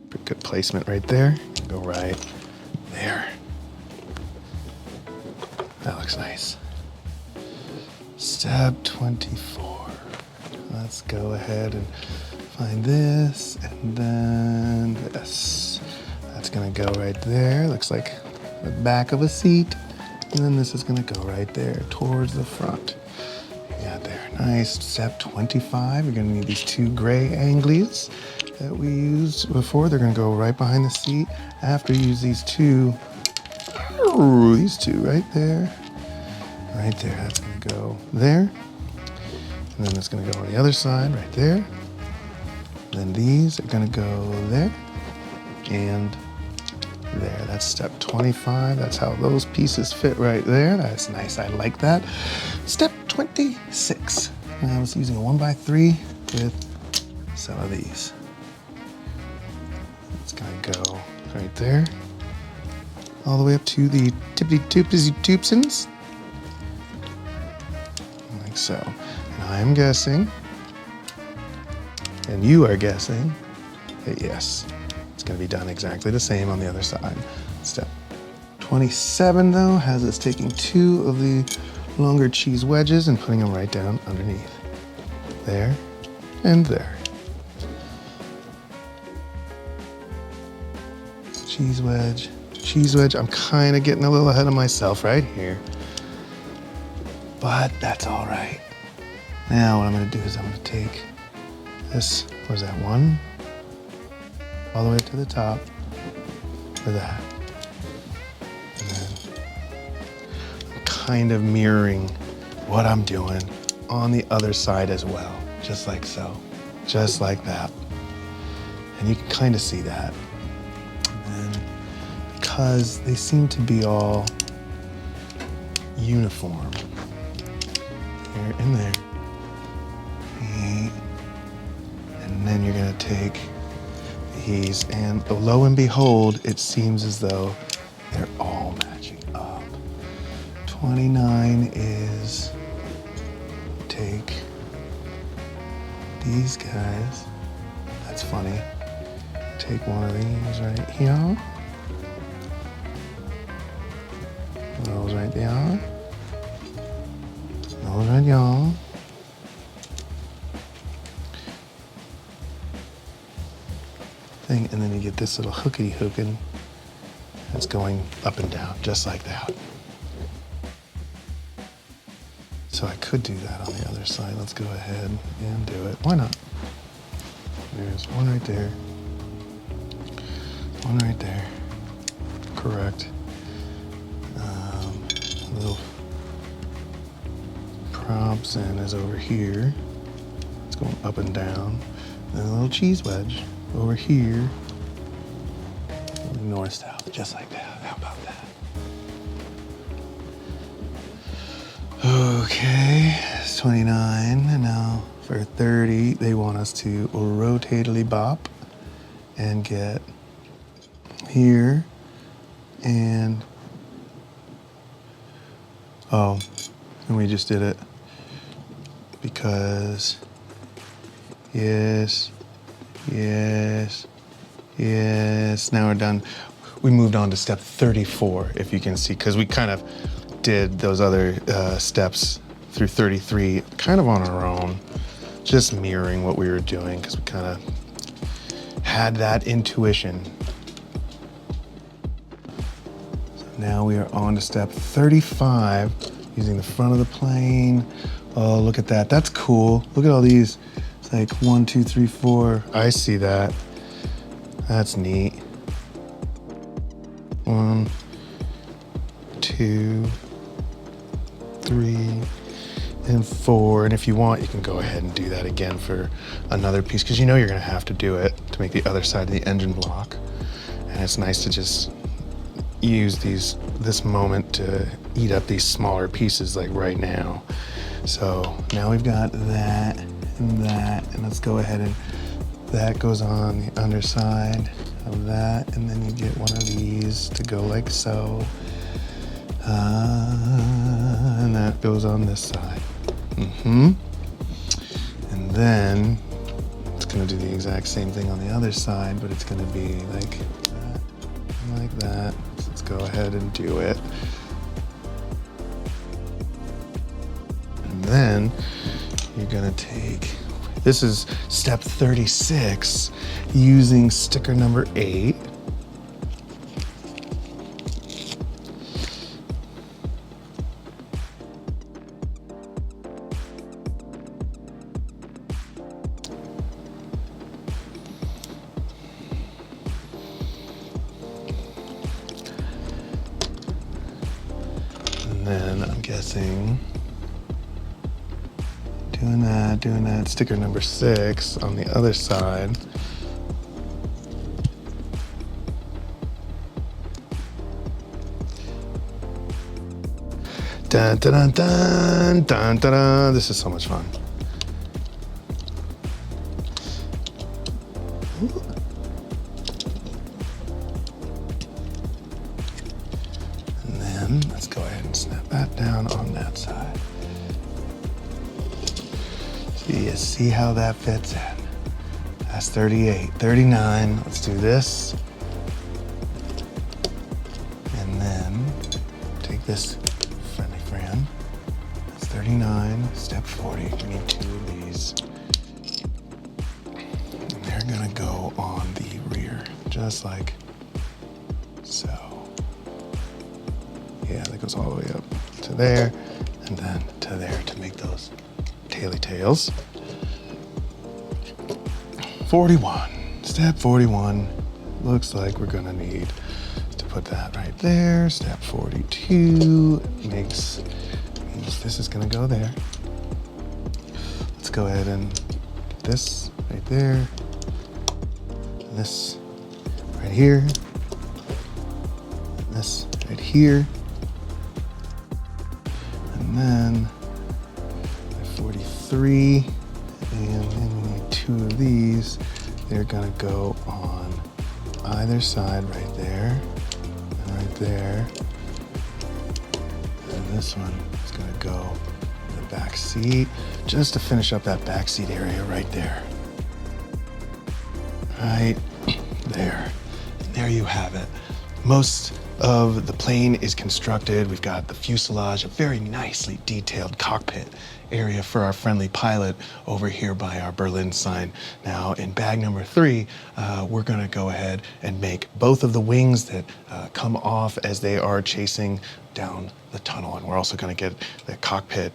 Pretty good placement right there. Go right there. That looks nice. Step 24. Let's go ahead and find this, and then this. That's gonna go right there. Looks like the back of a seat. And then this is gonna go right there towards the front. Yeah, there, nice. Step 25, you're gonna need these two gray anglies that we used before. They're gonna go right behind the seat. After you use these two right there. Right there, that's gonna go there. And then it's gonna go on the other side, right there. And then these are gonna go there and there. That's step 25. That's how those pieces fit right there. That's nice, I like that. Step 26. I was using a 1x3 with some of these. It's gonna go right there, all the way up to the tippity-toopsy-toopsins. Like so. And I am guessing, and you are guessing, that yes, it's gonna be done exactly the same on the other side. Step 27 though has us taking two of the longer cheese wedges and putting them right down underneath. There and there. Cheese wedge, cheese wedge. I'm kind of getting a little ahead of myself right here, but that's all right. Now what I'm gonna do is I'm gonna take this, where's that one? All the way to the top for that. And then I'm kind of mirroring what I'm doing on the other side as well, just like so, just like that. And you can kind of see that. And then because they seem to be all uniform, here and there. And then you're gonna take these, and lo and behold, it seems as though they're all matching up. 29 is, take these guys. That's funny. Take one of these right here. Those right there. Those right there. And then you get this little hookity hooking that's going up and down, just like that. So I could do that on the other side. Let's go ahead and do it. Why not? There's one right there. One right there. Correct. Little props and is over here. It's going up and down. And a little cheese wedge over here, north south, just like that. How about that? Okay, it's 29, and now for 30, they want us to rotatedly bop and get here and oh, and we just did it because yes. Now we're done. We moved on to step 34, if you can see, because we kind of did those other steps through 33 kind of on our own, just mirroring what we were doing because we kind of had that intuition. So now we are on to step 35, using the front of the plane. Oh, look at that. That's cool. Look at all these. It's like 1, 2, 3, 4. I see that. That's neat. 1, 2, 3, and 4. And if you want, you can go ahead and do that again for another piece, because you know you're gonna have to do it to make the other side of the engine block. And it's nice to just use this moment to eat up these smaller pieces like right now. So now we've got that and that, and let's go ahead and that goes on the underside of that, and then you get one of these to go like so. And that goes on this side. And then it's gonna do the exact same thing on the other side, but it's gonna be like that, and like that. So let's go ahead and do it. And then you're gonna take, this is step 36, using sticker number 8. And then I'm guessing doing that, sticker number 6 on the other side. Dun, dun, dun, dun, dun, dun, dun. This is so much fun. And then let's go ahead and snap that down on that side. So you see how that fits in. That's 38, 39. Let's do this. And then take this friendly friend. That's 39, step 40. We need 2 of these. And they're gonna go on the rear, just like so. Yeah, that goes all the way up to there, and then to there to make those taily tails. 41, step 41. Looks like we're gonna need to put that right there. Step 42 means this is gonna go there. Let's go ahead and get this right there, and this right here, and this right here, and then 43, and then we need 2 of these. They're gonna go on either side right there, and right there. And this one is gonna go in the back seat, just to finish up that back seat area right there. Right there. And there you have it. Most of the plane is constructed. We've got the fuselage, a very nicely detailed cockpit area for our friendly pilot over here by our Berlin sign. Now in bag number 3, we're gonna go ahead and make both of the wings that come off as they are chasing down the tunnel. And we're also gonna get the cockpit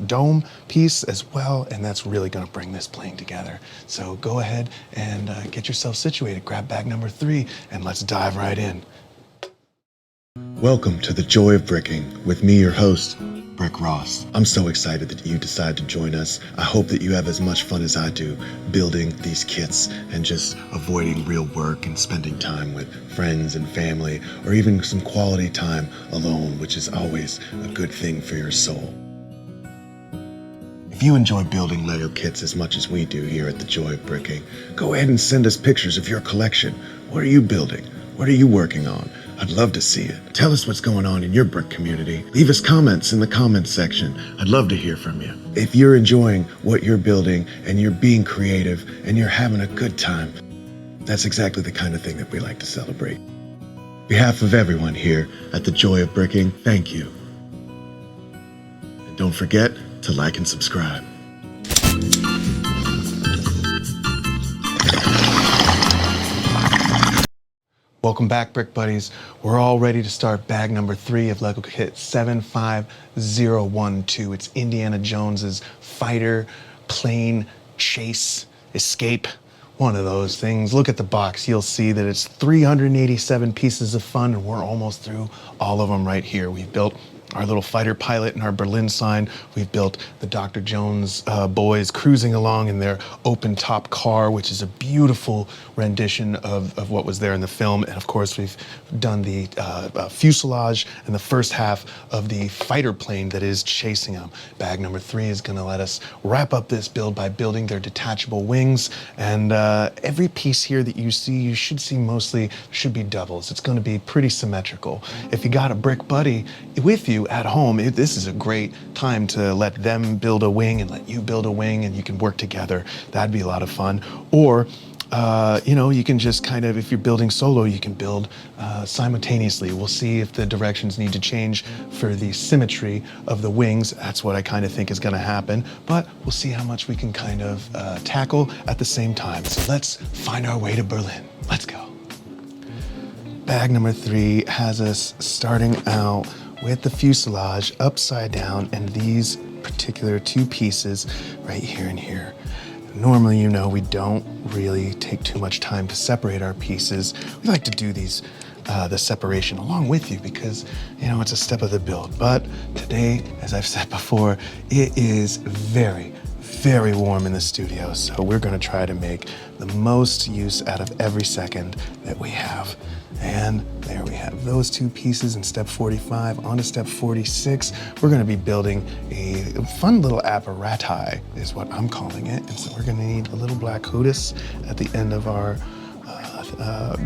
dome piece as well, and that's really gonna bring this plane together. So go ahead and get yourself situated, grab bag number 3, and let's dive right in. Welcome to the Joy of Bricking with me, your host, Brick Ross. I'm so excited that you decided to join us. I hope that you have as much fun as I do building these kits and just avoiding real work and spending time with friends and family, or even some quality time alone, which is always a good thing for your soul. If you enjoy building Lego kits as much as we do here at the Joy of Bricking, go ahead and send us pictures of your collection. What are you building? What are you working on? I'd love to see it. Tell us what's going on in your brick community. Leave us comments in the comments section. I'd love to hear from you. If you're enjoying what you're building and you're being creative and you're having a good time, that's exactly the kind of thing that we like to celebrate. On behalf of everyone here at the Joy of Bricking, thank you. And don't forget to like and subscribe. Welcome back, Brick Buddies. We're all ready to start bag number 3 of Lego Kit 75012. It's Indiana Jones's fighter, plane, chase, escape, one of those things. Look at the box. You'll see that it's 387 pieces of fun, and we're almost through all of them right here. We've built our little fighter pilot and our Berlin sign. We've built the Dr. Jones boys cruising along in their open top car, which is a beautiful rendition of what was there in the film. And of course, we've done the fuselage and the first half of the fighter plane that is chasing them. Bag number 3 is gonna let us wrap up this build by building their detachable wings. And every piece here that you see, you should see mostly, should be doubles. It's gonna be pretty symmetrical. If you got a brick buddy with you, you at home, this is a great time to let them build a wing and let you build a wing, and you can work together. That'd be a lot of fun. Or, you know, you can just kind of, if you're building solo, you can build simultaneously. We'll see if the directions need to change for the symmetry of the wings. That's what I kind of think is going to happen. But we'll see how much we can kind of tackle at the same time. So let's find our way to Berlin. Let's go. Bag number 3 has us starting out with the fuselage upside down and these particular 2 pieces right here and here. Normally, you know, we don't really take too much time to separate our pieces. We like to do these, the separation along with you because, you know, it's a step of the build. But today, as I've said before, it is very, very warm in the studio. So we're gonna try to make the most use out of every second that we have. And there we have those 2 pieces in step 45. On to step 46, we're gonna be building a fun little apparatus, is what I'm calling it. And so we're gonna need a little black hoodus at the end of our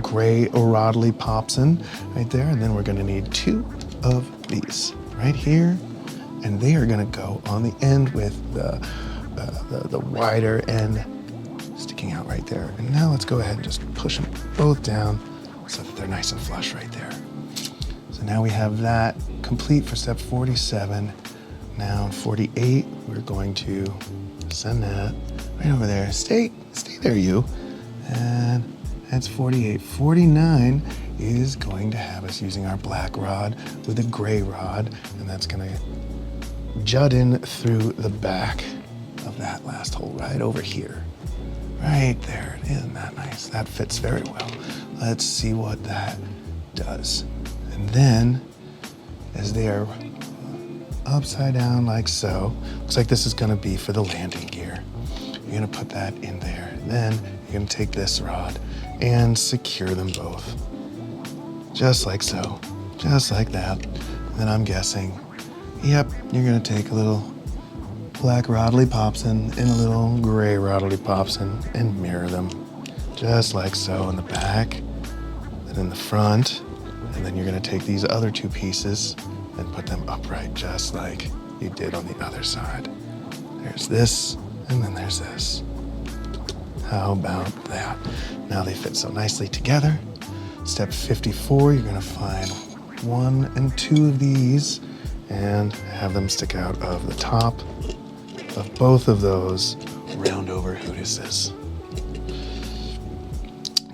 gray O'Rodley Popson right there. And then we're gonna need 2 of these right here. And they are gonna go on the end with the wider end sticking out right there. And now let's go ahead and just push them both down so that they're nice and flush right there. So now we have that complete for step 47. Now in 48, we're going to send that right over there. Stay there, you. And that's 48. 49 is going to have us using our black rod with a gray rod, and that's gonna jut in through the back of that last hole right over here. Right there, isn't that nice? That fits very well. Let's see what that does. And then, as they are upside down like so, looks like this is gonna be for the landing gear. You're gonna put that in there. Then you're gonna take this rod and secure them both. Just like so, just like that. And then I'm guessing, yep, you're gonna take a little black Rodley Popson and a little gray Rodley Popson and mirror them. Just like so in the back, and in the front. And then you're gonna take these other 2 pieces and put them upright, just like you did on the other side. There's this, and then there's this. How about that? Now they fit so nicely together. Step 54, you're gonna find 1 and 2 of these and have them stick out of the top of both of those round over hooduses.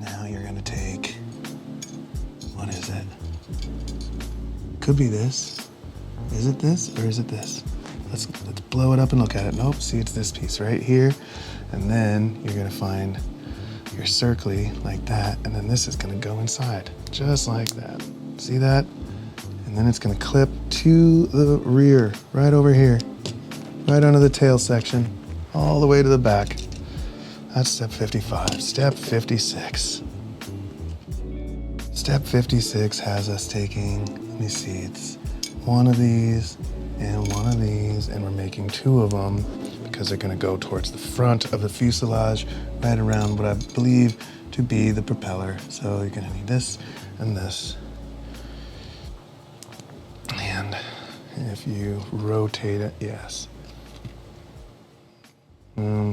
Now you're gonna take, what is it? Could be this. Is it this or is it this? Let's blow it up and look at it. Nope, see, it's this piece right here. And then you're gonna find your circly like that, and then this is gonna go inside, just like that. See that? And then it's gonna clip to the rear, right over here, right under the tail section, all the way to the back. That's step 55. Step 56. Step 56 has us taking, let me see, it's 1 of these and 1 of these, and we're making 2 of them because they're gonna go towards the front of the fuselage, right around what I believe to be the propeller. So you're gonna need this and this. And if you rotate it, yes.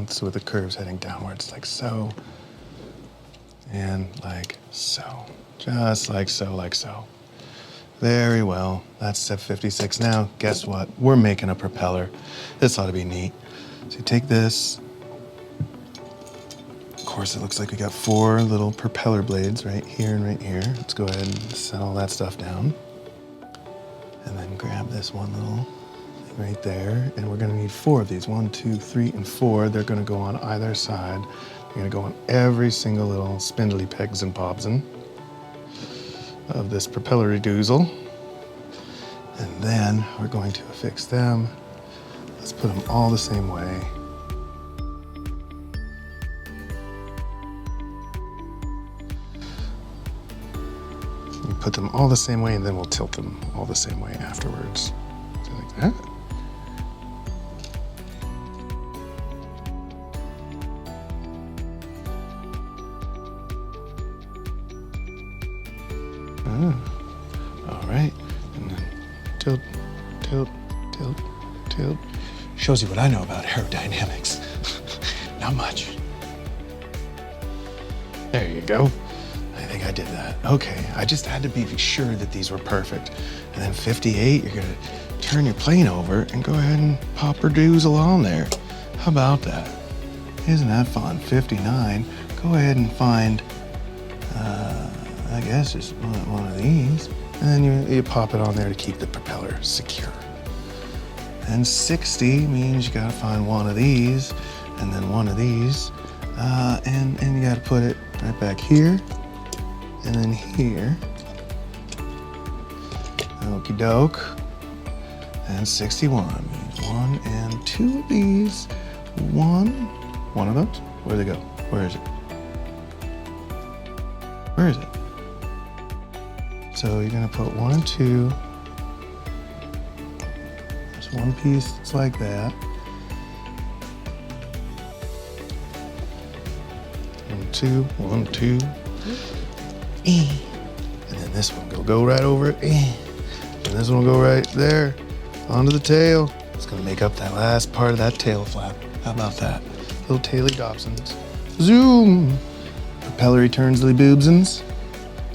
So with the curves heading downwards, like so, and like so. Just like so, like so. Very well, that's step 56. Now, guess what? We're making a propeller. This ought to be neat. So you take this. Of course, it looks like we got 4 little propeller blades right here and right here. Let's go ahead and set all that stuff down. And then grab this one little thing right there. And we're gonna need 4 of these. 1, 2, 3, and 4. They're gonna go on either side. They're gonna go on every single little spindly pegs and pobson of this propeller doozle. And then we're going to affix them. Let's put them all the same way. We put them all the same way, and then we'll tilt them all the same way afterwards. So like that. All right, and then tilt tilt, tilt, tilt. Shows you what I know about aerodynamics. Not much. There you go. I think I did that. Okay, I just had to be sure that these were perfect. And then 58, you're gonna turn your plane over and go ahead and pop her doozle on there. How about that? Isn't that fun? 59, go ahead and find, I guess just one of these. And then you pop it on there to keep the propeller secure. And 60 means you gotta find one of these, and then one of these, and you gotta put it right back here, and then here. Okie doke. And 61 means one and two of these. One of those? Where'd they go? Where is it? Where is it? So you're gonna put one and two. There's one piece that's like that. One, two. And then this one will go right over it. And this one will go right there onto the tail. It's gonna make up that last part of that tail flap. How about that? Little Taylor Dobsons. Zoom! Propeller returns the boobsons.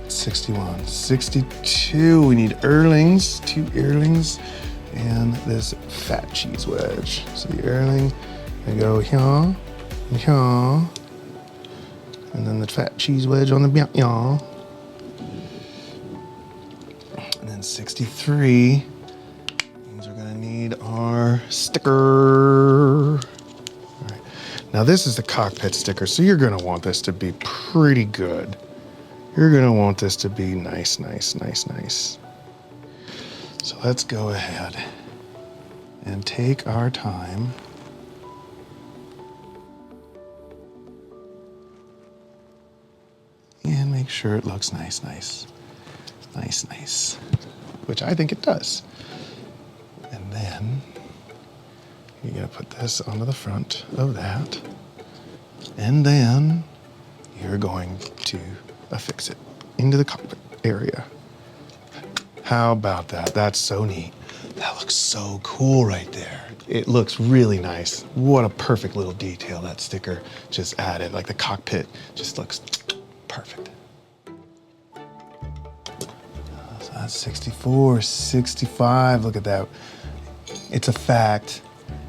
61, 62. We need earlings, 2 earlings, and this fat cheese wedge. So the earling, we go here, here, and then the fat cheese wedge on the here. And then 63 means we're gonna need our sticker. All right. Now this is the cockpit sticker, so you're gonna want this to be pretty good. You're gonna want this to be nice, nice, nice, nice. So let's go ahead and take our time. And make sure it looks nice, nice, nice, nice, which I think it does. And then you're gonna put this onto the front of that. And then you're going to affix it into the cockpit area. How about that? That's so neat. That looks so cool right there. It looks really nice. What a perfect little detail that sticker just added. Like the cockpit just looks perfect. So that's 64, 65. Look at that. It's a fact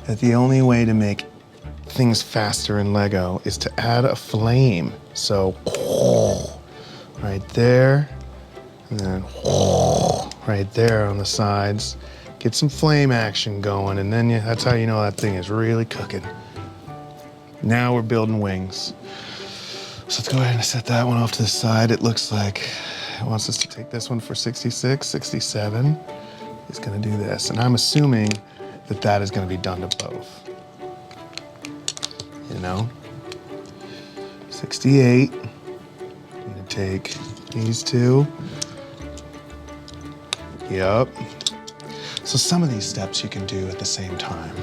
that the only way to make things faster in Lego is to add a flame. So right there, and then right there on the sides. Get some flame action going, and then that's how you know that thing is really cooking. Now we're building wings. So let's go ahead and set that one off to the side. It looks like it wants us to take this one for 66, 67. It's gonna do this, and I'm assuming that that is gonna be done to both. You know? 68. I'm gonna take these two. Yep. So some of these steps you can do at the same time.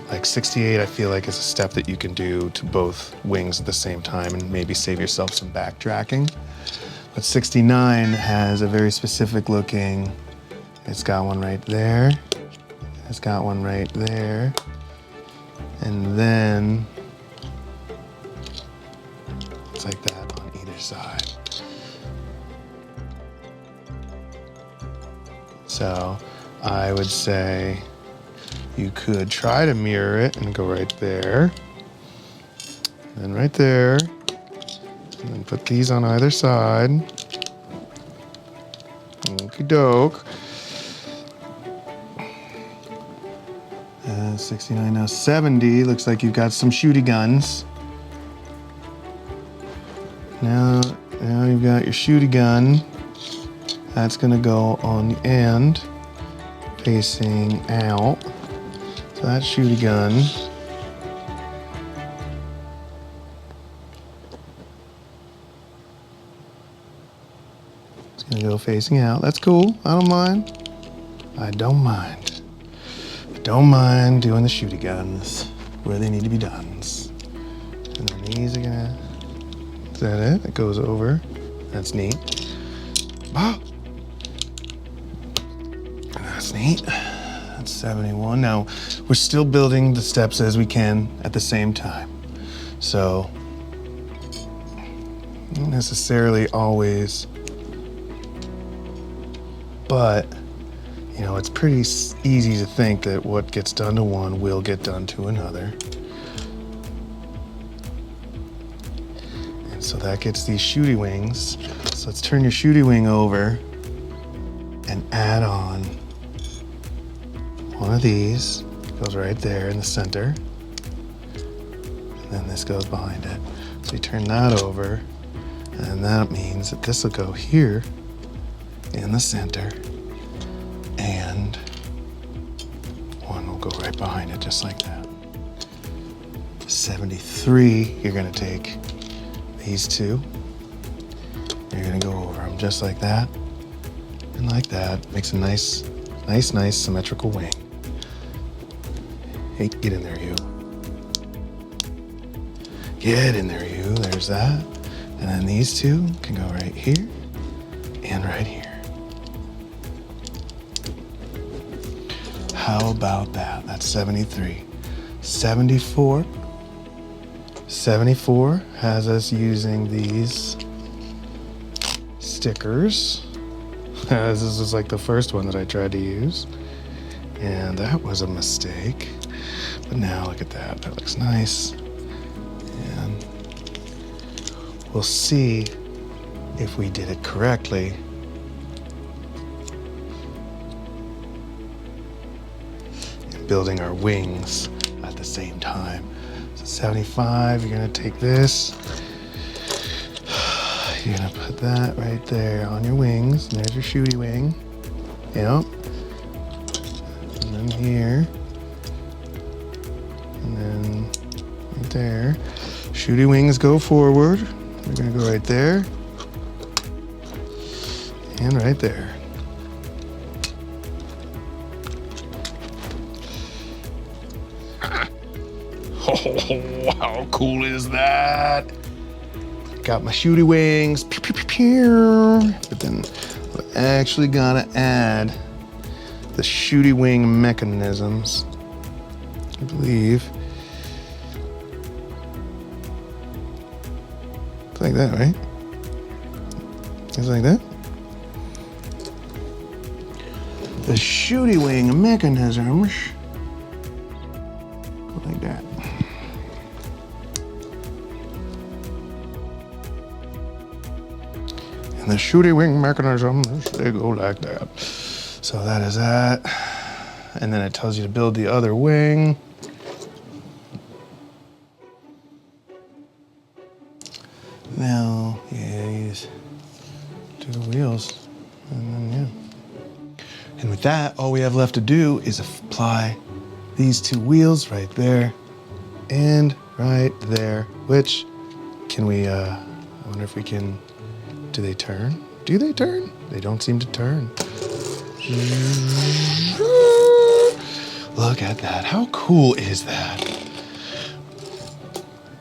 Like 68, I feel like is a step that you can do to both wings at the same time and maybe save yourself some backtracking. But 69 has a very specific looking, it's got one right there. It's got one right there. And then it's like that on either side. So I would say you could try to mirror it and go right there, and then right there, and then put these on either side. Okie doke. 69, now 70, looks like you've got some shooty guns. Now you've got your shooty gun. That's gonna go on the end, facing out. So that's shooty gun. It's gonna go facing out. That's cool, I don't mind. I don't mind. I don't mind doing the shooty guns where they need to be done. And then these are gonna, is that it? It goes over. That's neat. Oh. That's neat. That's 71. Now, we're still building the steps as we can at the same time. So, not necessarily always, but, you know, it's pretty easy to think that what gets done to one will get done to another. And so that gets these shooty wings. So let's turn your shooty wing over and add on one of these. Goes right there in the center. And then this goes behind it. So you turn that over, and that means that this will go here in the center, and one will go right behind it, just like that. 73, you're gonna take these two, you're gonna go over them just like that, and like that. Makes a nice symmetrical wing. Hey, get in there, you. Get in there, you. There's that. And then these two can go right here and right here. How about that? That's 73. 74. 74 has us using these stickers. This is like the first one that I tried to use, and that was a mistake. But now look at that. That looks nice. And we'll see if we did it correctly. Building our wings at the same time. So 75, you're gonna take this, you're gonna put that right there on your wings, and there's your shooty wing. Yep. And then here, and then right there. Shooty wings go forward. We're gonna go right there, and right there. Oh, how cool is that? Got my shooty wings. Pew, pew, pew, pew. But then we're actually gotta add the shooty wing mechanisms, I believe. It's like that, right? It's like that. The shooty wing mechanisms go like that. And the shooty wing mechanisms, they go like that. So that is that. And then it tells you to build the other wing. Now, yeah, use two wheels, and then yeah. And with that, all we have left to do is apply these two wheels right there and right there, which can we, I wonder if we can, do they turn? Do they turn? They don't seem to turn. Look at that. How cool is that?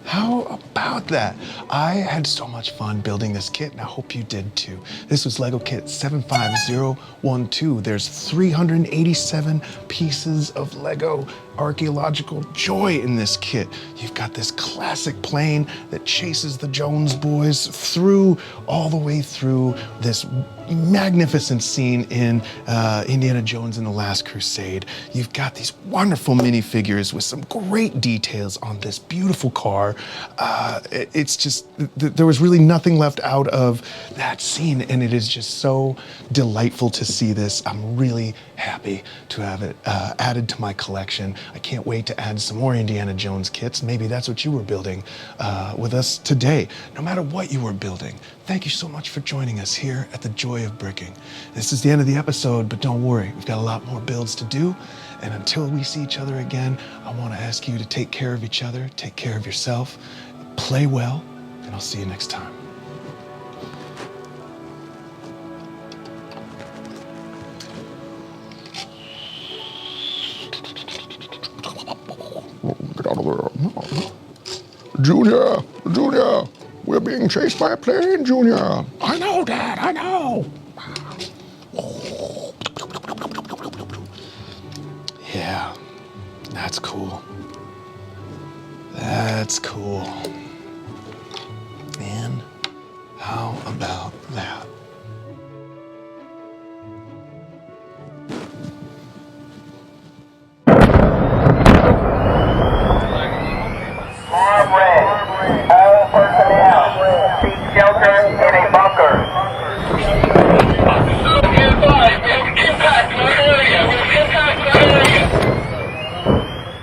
How about that? I had so much fun building this kit, and I hope you did too. This was Lego Kit 75012. There's 387 pieces of Lego archaeological joy in this kit. You've got this classic plane that chases the Jones boys through, all the way through this magnificent scene in Indiana Jones and the Last Crusade. You've got these wonderful minifigures with some great details on this beautiful car. It's just, there was really nothing left out of that scene, and it is just so delightful to see this. I'm really happy to have it added to my collection. I can't wait to add some more Indiana Jones kits. Maybe that's what you were building with us today. No matter what you were building, thank you so much for joining us here at The Joy of Bricking. This is the end of the episode, but don't worry, we've got a lot more builds to do. And until we see each other again, I want to ask you to take care of each other, take care of yourself, play well, and I'll see you next time. Get out of there. Junior, we're being chased by a plane, Junior. I know, Dad, I know. Yeah, that's cool. That's cool. And how about